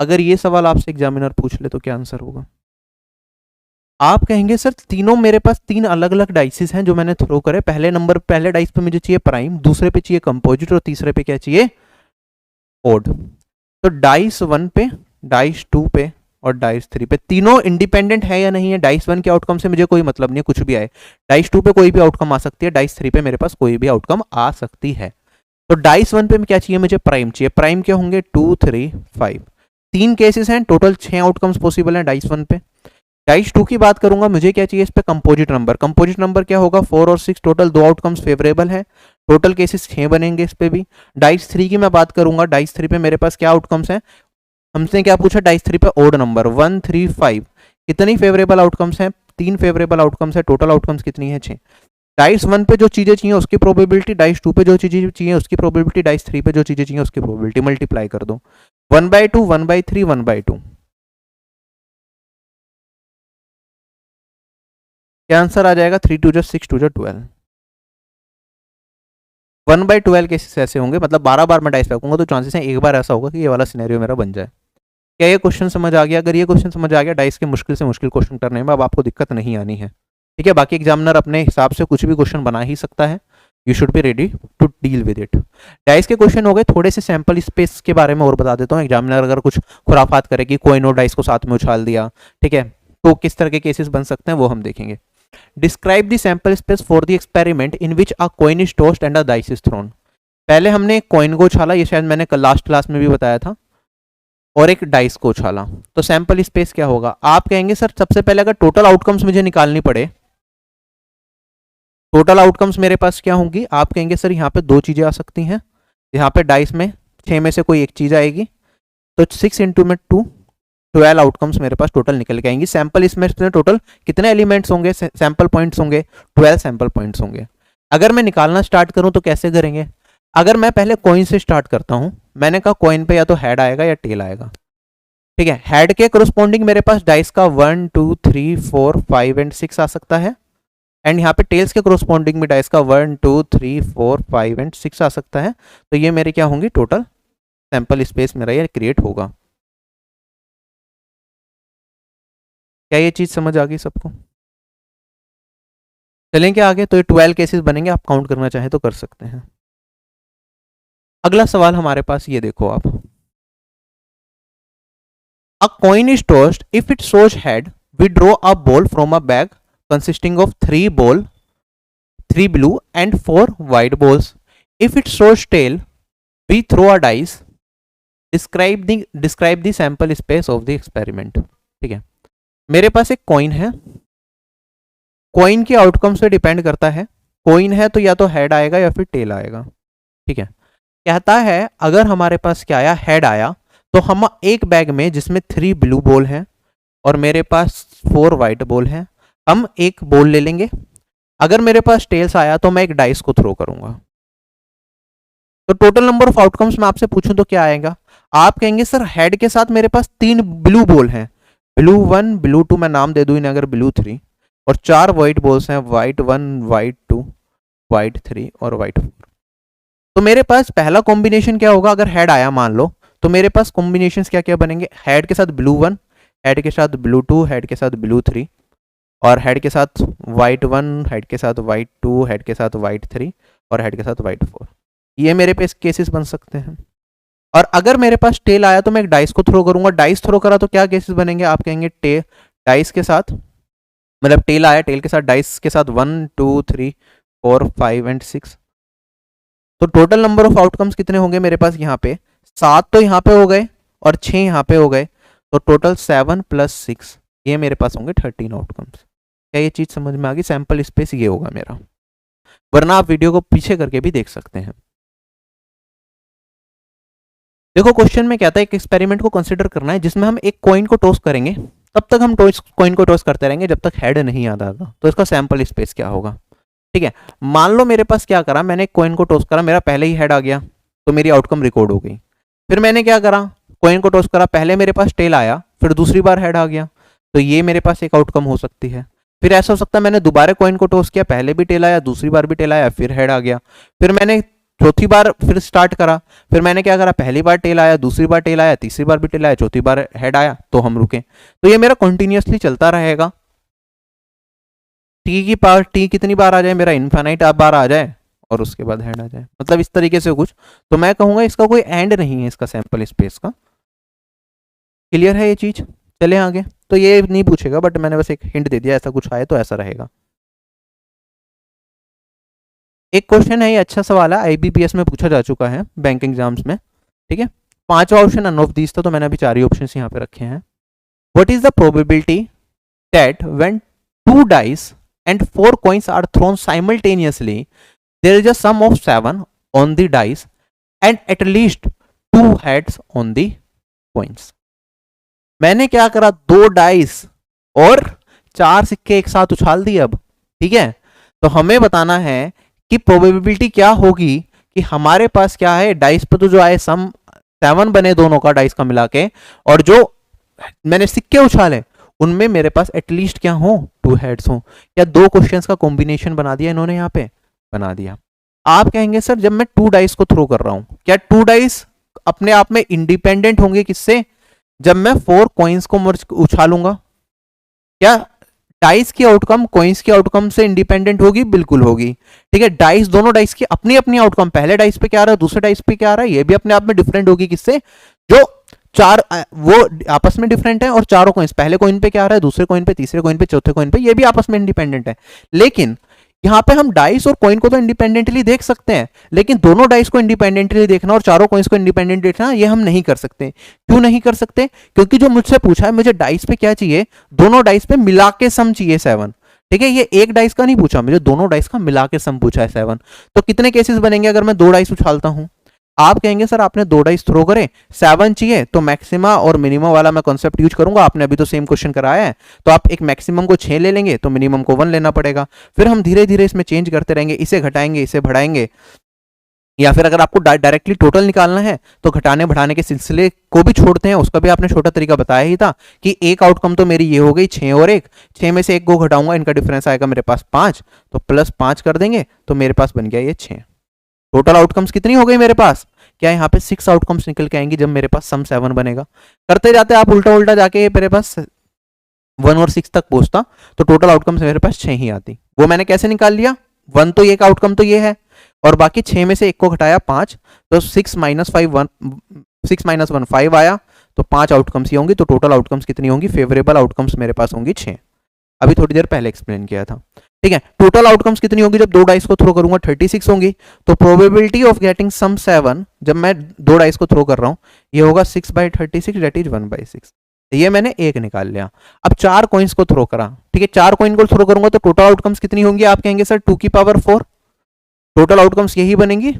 Speaker 1: अगर ये सवाल आपसे एग्जामिनर पूछ ले तो क्या आंसर होगा? आप कहेंगे सर तीनों मेरे पास तीन अलग अलग डाइसेस हैं जो मैंने थ्रो करे, पहले डाइस पे मुझे चाहिए प्राइम, दूसरे पे चाहिए कंपोजिट और तीसरे पे क्या चाहिए? ओड। तो डाइस 1 पे, डाइस 2 पे और डाइस 3 पे तीनों इंडिपेंडेंट है या नहीं है? डाइस 1 के आउटकम से मुझे कोई मतलब नहीं है, कुछ भी आए। डाइस 2 पे कोई भी आउटकम आ सकती है, डाइस 3 पे मेरे पास कोई भी आउटकम आ सकती है। तो डाइस 1 पे क्या चाहिए मुझे? प्राइम चाहिए। प्राइम क्या होंगे? 2 3 5। तीन केसेस हैं, टोटल 6 आउटकम्स पॉसिबल हैं डाइस 1 पे। डाइस 2 की बात करूंगा, मुझे क्या चाहिए इस पे? Composite number. कंपोजिट नंबर क्या होगा? 4 और 6, टोटल 2 आउटकम्स फेवरेबल है, टोटल केसेस 6 बनेंगे इस पे भी। डाइस 3 की मैं बात करूंगा, डाइस 3 पे मेरे पास क्या आउटकम्स हैं? हमसे क्या पूछा? डाइस 3 पे ओड नंबर 1 3 5। कितनी फेवरेबल आउटकम्स हैं? 3 फेवरेबल आउटकम्स है, टोटल आउटकम्स कितनी है? 6। डाइस 1 पे जो चीजें चाहिए उसकी प्रोबेबिलिटी, डाइस 2 पे जो चीजें चाहिए उसकी प्रोबेबिलिटी, डाइस 3 पे जो चीजें चाहिए उसकी प्रोबेबिलिटी, मल्टीप्लाई कर दो। 1/2 1/3 1/2। क्या आंसर आ जाएगा? 3 2 6 2 12। 1/12 केसेस ऐसे होंगे, मतलब 12 बार मैं डाइस रखूंगा तो चांसेस हैं एक बार ऐसा होगा कि ये वाला सिनेरियो मेरा बन जाए। क्या ये क्वेश्चन समझ आ गया? अगर ये क्वेश्चन समझ आ गया, डाइस के मुश्किल से मुश्किल क्वेश्चन करने में अब आपको दिक्कत नहीं आनी है। ठीक है, बाकी एग्जामिनर अपने हिसाब से कुछ भी क्वेश्चन बना ही सकता है, you should be ready to deal with it. Dice के क्वेश्चन हो गए, थोड़े से सैंपल स्पेस के बारे में और बता देता हूँ। एग्जामिनर अगर कुछ खुराफात करे कि कोइन और डाइस को साथ में उछाल दिया, ठीक है, तो किस तरह के केसेस बन सकते हैं वो हम देखेंगे। Describe the sample space for the experiment in which a coin is tossed and a dice is throne. पहले हमने एक कॉइन को उछाला, ये शायद मैंने लास्ट क्लास में भी बताया था, और एक डाइस को उछाला। तो सैंपल स्पेस क्या होगा? आप कहेंगे सर सबसे पहले अगर टोटल आउटकम्स मुझे निकालनी पड़े, टोटल आउटकम्स मेरे पास क्या होंगी? आप कहेंगे सर यहाँ पे दो चीजें आ सकती हैं, यहाँ पे डाइस में 6 में से कोई एक चीज आएगी, तो 6 इंटू में 2, 12 आउटकम्स मेरे पास टोटल निकल के आएंगी। सैंपल इसमें टोटल कितने एलिमेंट्स होंगे? सैंपल पॉइंट्स होंगे 12 सैंपल पॉइंट्स होंगे। अगर मैं निकालना स्टार्ट करूं तो कैसे करेंगे? अगर मैं पहले कॉइन से स्टार्ट करता हूं, मैंने कहा कॉइन पे या तो हेड आएगा या टेल आएगा। ठीक है, हेड के कोरोस्पोंडिंग मेरे पास डाइस का 1 2 3 4 5 एंड 6 आ सकता है, एंड यहाँ पे टेल्स के कोरोस्पोंडिंग में डाइस का 1 2 3 4 5 एंड 6 आ सकता है। तो ये मेरे क्या होंगी? टोटल सैंपल स्पेस मेरा ये क्रिएट होगा। क्या ये चीज समझ आ गई सबको? चलेंगे आगे। तो ये 12 केसेस बनेंगे, आप काउंट करना चाहें तो कर सकते हैं। अगला सवाल हमारे पास ये देखो आप, अ coin is tossed, if it shows head we draw a ball from a bag consisting of 3 ball, 3 blue and 4 white balls. If it shows tail, we throw a dice. Describe the sample space of the experiment. ठीक है, मेरे पास एक coin है, coin के outcome से depend करता है, coin है तो या तो हेड आएगा या फिर टेल आएगा। ठीक है, कहता है अगर हमारे पास क्या आया? हेड आया, तो हम एक बैग में जिसमें 3 ब्लू बॉल हैं और मेरे पास 4 वाइट बॉल हैं, हम एक बॉल ले लेंगे। अगर मेरे पास टेल्स आया तो मैं एक डाइस को थ्रो करूंगा। तो टोटल नंबर ऑफ आउटकम्स मैं आपसे पूछूं तो क्या आएगा? आप कहेंगे सर हेड के साथ मेरे पास 3 ब्लू बॉल हैं, ब्लू 1 ब्लू 2, मैं नाम दे दूं इन्हें अगर ब्लू 3, और 4 वाइट बॉल्स हैं, वाइट 1 वाइट 2 वाइट 3 और वाइट 4। तो मेरे पास पहला कॉम्बिनेशन क्या होगा? अगर हेड आया मान लो, तो मेरे पास कॉम्बिनेशन क्या क्या बनेंगे? हेड के साथ ब्लू 1, हेड के साथ ब्लू 2, हेड के साथ ब्लू 3, और हेड के साथ वाइट 1, हेड के साथ वाइट 2, हेड के साथ वाइट 3 और हेड के साथ वाइट 4। ये मेरे पास केसेस बन सकते हैं। और अगर मेरे पास टेल आया तो मैं एक डाइस को थ्रो करूंगा। डाइस थ्रो करा तो क्या केसेस बनेंगे? आप कहेंगे डाइस के साथ, मतलब टेल आया, टेल के साथ डाइस के साथ 1 2 3 4 5 एंड 6, तो टोटल नंबर ऑफ आउटकम्स कितने होंगे मेरे पास यहाँ पे, 7 तो यहाँ पे हो गए और 6 यहाँ पे हो गए, तो टोटल 7 + 6 ये मेरे पास होंगे 13 आउटकम्स। क्या ये चीज समझ में आ गई? सैंपल स्पेस ये होगा मेरा, वरना आप वीडियो को पीछे करके भी देख सकते हैं। देखो क्वेश्चन में क्या था, एक एक्सपेरिमेंट को कंसिडर करना है जिसमें हम एक कॉइन को टॉस करेंगे, तब तक हम कॉइन को टॉस करते रहेंगे जब तक हेड नहीं याद आता। तो इसका सैंपल स्पेस क्या होगा? ठीक है, मान लो मेरे पास क्या करा, मैंने एक कॉइन को टॉस करा, मेरा पहले ही हेड आ गया तो मेरी आउटकम रिकॉर्ड हो गई। फिर मैंने क्या करा, कॉइन को टॉस करा, पहले मेरे पास टेल आया, फिर दूसरी बार हेड आ गया, तो ये मेरे पास एक आउटकम हो सकती है। फिर ऐसा हो सकता है मैंने दोबारा कॉइन को टॉस किया, पहले भी टेल आया, दूसरी बार भी टेल आया, फिर हेड आ गया। फिर मैंने चौथी बार फिर स्टार्ट करा, फिर मैंने क्या करा, पहली बार टेल आया, दूसरी बार टेल आया, तीसरी बार भी टेल आया, चौथी बार हेड आया, तो हम रुके। तो ये मेरा कंटिन्यूअसली चलता रहेगा। टी की पावर टी कितनी बार आ जाए, मेरा इनफाइनाइट बार आ जाए और उसके बाद हेड आ जाए, मतलब इस तरीके से कुछ। तो मैं कहूंगा इसका कोई एंड नहीं है, इसका सैंपल स्पेस का। क्लियर है ये चीज? चले आगे। तो ये नहीं पूछेगा, बट मैंने बस एक हिंट दे दिया, ऐसा कुछ आए तो ऐसा रहेगा। एक क्वेश्चन है, ये अच्छा सवाल है, आईबीपीएस में पूछा जा चुका है बैंक एग्जाम्स में। ठीक है, 5वां ऑप्शन नन ऑफ दीज था, तो मैंने अभी 4 ही ऑप्शन यहाँ पे रखे हैं। What is the probability that when 2 dice and 4 coins are thrown simultaneously, there is a sum of 7 on the dice and at least 2 heads on the coins? मैंने क्या करा, 2 डाइस और 4 सिक्के एक साथ उछाल दिए अब। ठीक है, तो हमें बताना है कि प्रोबेबिलिटी क्या होगी कि हमारे पास क्या है, डाइस पे तो जो आए सम 7 बने दोनों का डाइस का मिला के, और जो मैंने सिक्के उछाले उनमें मेरे पास एटलीस्ट क्या हो, 2 हेड्स हो। या 2 क्वेश्चंस का कॉम्बिनेशन बना दिया इन्होंने, यहाँ पे बना दिया। आप कहेंगे सर जब मैं 2 डाइस को थ्रो कर रहा हूं, क्या 2 डाइस अपने आप में इंडिपेंडेंट होंगे किससे? जब मैं 4 कॉइन्स को उछालूंगा, क्या डाइस की आउटकम कॉइन्स की आउटकम से इंडिपेंडेंट होगी? बिल्कुल होगी। ठीक है, डाइस दोनों डाइस की अपनी अपनी आउटकम, पहले डाइस पे क्या आ रहा है, दूसरे डाइस पे क्या आ रहा है, ये भी अपने आप में डिफरेंट होगी। किससे? जो 4 वो आपस में डिफरेंट है, और चारों कॉइन्स, पहले कॉइन पे क्या आ रहा है, दूसरे कॉइन पे, तीसरे कॉइन पे, चौथे कॉइन पे, ये भी आपस में इंडिपेंडेंट है। लेकिन यहाँ पे हम डाइस और कॉइन को तो इंडिपेंडेंटली देख सकते हैं, लेकिन दोनों डाइस को इंडिपेंडेंटली देखना और चारों कॉइन्स को इंडिपेंडेंट देखना, ये हम नहीं कर सकते। क्यों नहीं कर सकते? क्योंकि जो मुझसे पूछा है, मुझे डाइस पे क्या चाहिए, दोनों डाइस पे मिला के सम चाहिए 7। ठीक है, ये एक डाइस का नहीं पूछा, मुझे दोनों डाइस का मिला के सम पूछा है 7। तो कितने केसेस बनेंगे अगर मैं 2 डाइस उछालता हूं? आप कहेंगे सर आपने 2 डाइस थ्रो करे, 7 चाहिए, तो मैक्सिमा और मिनिमम वाला मैं कॉन्सेप्ट यूज करूंगा। आपने अभी तो सेम क्वेश्चन कराया है, तो आप एक मैक्सिमम को 6 ले लेंगे तो मिनिमम को 1 लेना पड़ेगा। फिर हम धीरे धीरे इसमें चेंज करते रहेंगे, इसे घटाएंगे, इसे बढ़ाएंगे। या फिर अगर आपको डायरेक्टली टोटल निकालना है तो घटाने बढ़ाने के सिलसिले को भी छोड़ते हैं, उसका भी आपने छोटा तरीका बताया ही था कि एक आउटकम तो मेरी ये हो गई 6 और 1, 6 में से 1 को घटाऊंगा, इनका डिफरेंस आएगा मेरे पास 5, तो +5 कर देंगे तो मेरे पास बन गया ये 6। टोटल आउटकम्स कितनी हो गई मेरे पास? क्या यहाँ पे 6 आउटकम्स निकल के आएंगी जब मेरे पास सम 7 बनेगा। करते जाते आप उल्टा उल्टा जाके मेरे पास 1 और 6 तक पहुंचता, तो टोटल आउटकम्स मेरे पास 6 ही आती। वो मैंने कैसे निकाल लिया, 1 तो एक आउटकम तो ये है, और बाकी 6 में से 1 को घटाया 5, तो 6 - 1 5 आया, तो 5 आउटकम्स ही होंगी। तो टोटल आउटकम्स कितनी होंगी, फेवरेबल आउटकम्स मेरे पास होंगी 6। अभी थोड़ी देर पहले एक्सप्लेन किया था। ठीक है, टोटल आउटकम्स कितनी होंगी जब 2 डाइस को थ्रो करूंगा, 36 होंगी। तो प्रोबेबिलिटी ऑफ गेटिंग सम 7 जब मैं 2 डाइस को थ्रो कर रहा हूं, ये होगा 6/36, दैट इज 1/6। ये मैंने 1 निकाल लिया। अब 4 कॉइन्स को थ्रो करा, ठीक है, 4 कॉइन को थ्रो करूंगा तो टोटल आउटकम्स कितनी होंगी? आप कहेंगे सर 2 की पावर 4, टोटल आउटकम्स यही बनेंगी।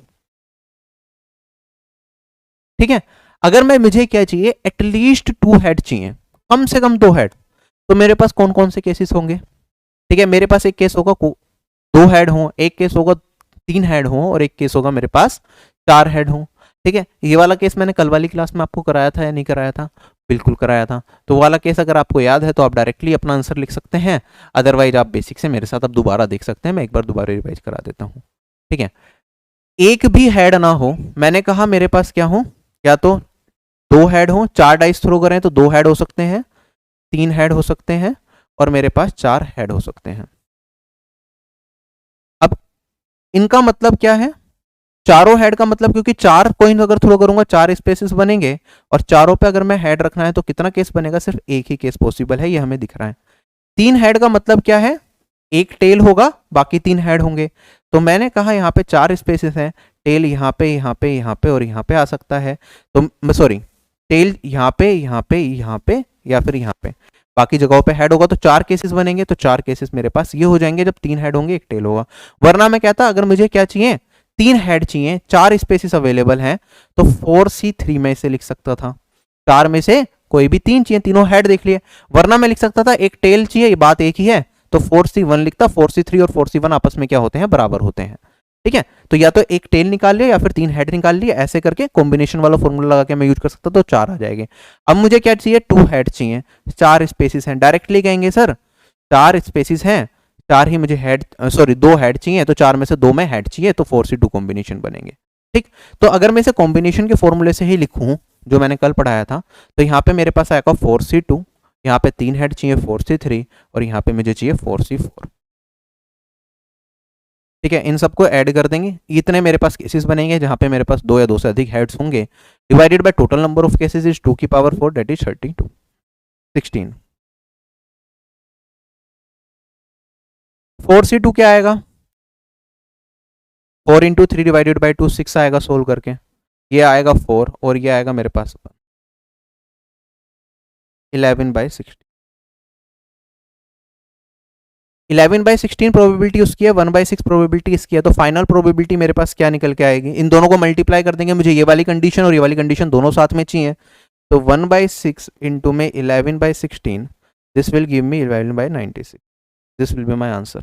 Speaker 1: ठीक है, अगर मुझे क्या चाहिए, एटलीस्ट 2 हेड चाहिए, कम से कम 2 हेड, तो मेरे पास कौन कौन से केसेस होंगे? ठीक है, मेरे पास एक केस होगा 2 हेड हो, एक केस होगा 3 हेड हो, और एक केस होगा मेरे पास 4 हेड हो। ठीक है, ये वाला केस मैंने कल वाली क्लास में आपको कराया था या नहीं कराया था? बिल्कुल कराया था। तो वाला केस अगर आपको याद है तो आप डायरेक्टली अपना आंसर लिख सकते हैं, अदरवाइज आप बेसिक से मेरे साथ अब दोबारा देख सकते हैं, मैं एक बार दोबारा रिवाइज करा देता हूँ। ठीक है, एक भी हेड ना हो, मैंने कहा मेरे पास क्या हो, या तो 2 हेड हो, 4 डाइस थ्रो करें तो 2 हेड हो सकते हैं, 3 हेड हो सकते हैं, और मेरे पास 4 हेड हो सकते हैं। अब इनका मतलब क्या है, चारों हेड का मतलब, क्योंकि 4 कॉइन अगर थ्रो करूंगा 4 स्पेसेस बनेंगे, और चारों पे अगर मैं हेड रखना है तो कितना केस बनेगा, सिर्फ एक ही केस पॉसिबल है, ये हमें दिख रहा है। 3 हेड का मतलब क्या है, एक टेल होगा, बाकी 3 हेड होंगे। तो मैंने कहा यहाँ पे 4 स्पेसेस हैं, टेल यहाँ पे यहाँ पे यहाँ पे और यहाँ पे आ सकता है, तो सॉरी टेल यहाँ पे यहाँ पे यहाँ पे या फिर यहाँ पे, बाकी जगहों पे हेड होगा। तो 4 केसेस बनेंगे, तो 4 केसेस मेरे पास ये हो जाएंगे जब 3 हेड होंगे 1 टेल होगा। वरना मैं कहता अगर मुझे क्या चाहिए, 3 हेड चाहिए, 4 स्पेसिस अवेलेबल हैं, तो 4C3 में इसे लिख सकता था। 4 में से कोई भी 3 चाहिए, तीनों हेड देख लिए। वरना मैं लिख सकता था एक टेल चाहिए, ये बात एक ही है, तो 4C1 लिखता। 4C3 और 4C1 आपस में क्या होते हैं, बराबर होते हैं। ठीक है, तो या तो एक टेल निकाल लिया या फिर 3 हेड निकाल लिया, ऐसे करके कॉम्बिनेशन वाला फॉर्मूला लगा के मैं यूज कर सकता, तो 4 आ जाएंगे। अब मुझे क्या चाहिए, 2 हेड चाहिए, 4 स्पेसिस हैं। डायरेक्टली कहेंगे सर 4 स्पेसिस हैं, 4 ही मुझे हेड, सॉरी 2 हेड चाहिए, तो 4 में से 2 में हेड चाहिए, तो 4C2 कॉम्बिनेशन बनेंगे। ठीक, तो अगर मैं इसे कॉम्बिनेशन के फॉर्मूले से ही लिखूं जो मैंने कल पढ़ाया था, तो यहाँ पे मेरे पास आएगा 4C2, यहाँ पे 3 हेड चाहिए 4C3, और यहाँ पे मुझे चाहिए 4C4। ठीक है, इन सबको ऐड कर देंगे, इतने मेरे पास केसेस बनेंगे जहां पे मेरे पास 2 या 2 से अधिक हेड्स होंगे। Divided by total number of cases is 2 की पावर 4, दैट इज 32 16। 4C2 क्या आएगा, 4 इंटू 3 डिवाइडेड बाई 2 6 आएगा सोल्व करके, ये आएगा 4 और ये आएगा मेरे पास 11/16। 11/16 प्रोबेबिलिटी उसकी है, 1/6 प्रोबेबिलिटी इसकी है, तो फाइनल प्रोबेबिलिटी मेरे पास क्या निकल के आएगी, इन दोनों को मल्टीप्लाई कर देंगे, मुझे ये वाली कंडीशन और ये वाली कंडीशन दोनों साथ में चाहिए, तो 1/6 इंटू में 11/16, this will give me 11/96, this will be my answer.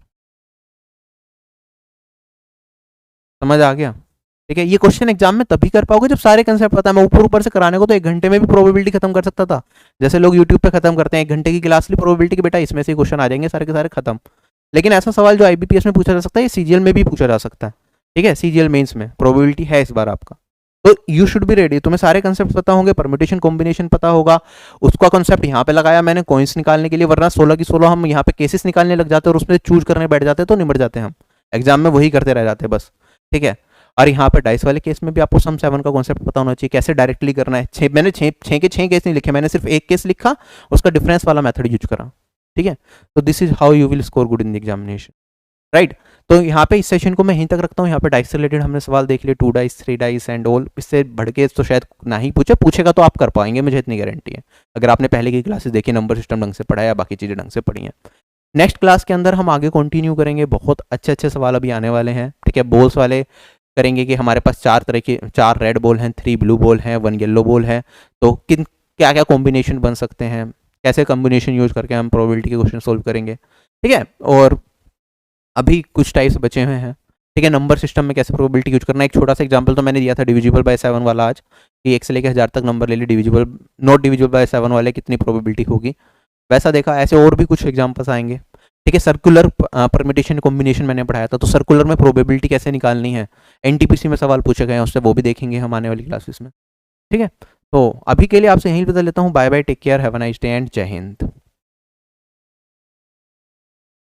Speaker 1: समझ आ गया। ठीक है, ये क्वेश्चन एग्जाम में तभी कर पाओगे जब सारे कंसेप्ट पता है। मैं ऊपर ऊपर से कराने को तो 1 घंटे में भी प्रोबेबिलिटी खत्म कर सकता था, जैसे लोग यूट्यूब पे खत्म करते हैं 1 घंटे की क्लास ली प्रोबेबिलिटी की, बेटा इसमें से क्वेश्चन आ जाएंगे सारे के सारे खत्म। लेकिन ऐसा सवाल जो IBPS में पूछा जा सकता है, ये CGL में भी पूछा जा सकता है। ठीक है, CGL मेंस में प्रोबेबिलिटी है इस बार आपका, तो यू शुड बी रेडी। तुम्हें सारे कंसेप्ट पता होंगे, परम्यूटेशन कॉम्बिनेशन पता होगा, उसका कॉन्सेप्ट यहाँ पे लगाया मैंने कॉइंस निकालने के लिए, वरना 16 की 16 हम यहाँ पे केसेस निकालने लग जाते और उसमें चूज करने बैठ जाते तो निमट जाते हम, एग्जाम में वही करते रह जाते बस। ठीक है, और यहाँ पे डाइस वाले केस में भी आपको सम 7 का कॉन्सेप्ट पता होना चाहिए, कैसे डायरेक्टली करना है। मैंने 6 के 6 केस नहीं लिखे, मैंने सिर्फ एक केस लिखा, उसका डिफरेंस वाला मेथड यूज करा। ठीक है, तो this is how you will score good in the examination, right. तो यहाँ पे इस सेशन को मैं यहीं तक रखता हूँ। यहाँ पे डाइस से रिलेटेड हमने सवाल देख लिए, 2 डाइस 3 डाइस एंड ऑल। इससे बढ़ के तो शायद ना ही पूछेगा तो आप कर पाएंगे, मुझे इतनी गारंटी है, अगर आपने पहले की क्लासेस देखी, नंबर सिस्टम ढंग से पढ़ा या बाकी चीज़ें ढंग से पढ़ी हैं। नेक्स्ट क्लास के अंदर हम आगे कंटिन्यू करेंगे, बहुत अच्छे अच्छे सवाल अभी आने वाले हैं। ठीक है, बॉल्स वाले करेंगे कि हमारे पास 4 तरह के, 4 रेड बॉल हैं, 3 ब्लू बॉल हैं, 1 येलो बॉल है, तो किन क्या क्या कॉम्बिनेशन बन सकते हैं, कैसे कॉम्बिनेशन यूज करके हम प्रोबेबिलिटी के क्वेश्चन सोल्व करेंगे। ठीक है, और अभी कुछ टाइप्स बचे हुए हैं। ठीक है, नंबर सिस्टम में कैसे प्रोबेबिलिटी यूज करना है, एक छोटा सा एग्जांपल तो मैंने दिया था डिविजिबल बाय 7 वाला आज, कि 1 से लेकर 1000 तक नंबर ले ली, डिविजिबल नॉट डिविजिबल बाय 7 वाले कितनी प्रोबेबिलिटी होगी, वैसा देखा। ऐसे और भी कुछ एग्जाम्पल्स आएंगे। ठीक है, सर्कुलर परम्यूटेशन कॉम्बिनेशन मैंने पढ़ाया था, तो सर्कुलर में प्रोबेबिलिटी कैसे निकालनी है, NTPC में सवाल पूछे गए हैं उससे, वो भी देखेंगे हम आने वाली क्लासेस में। ठीक है, तो अभी के लिए आपसे यहीं बता लेता हूँ, bye bye, take care, have a nice day and जय हिंद।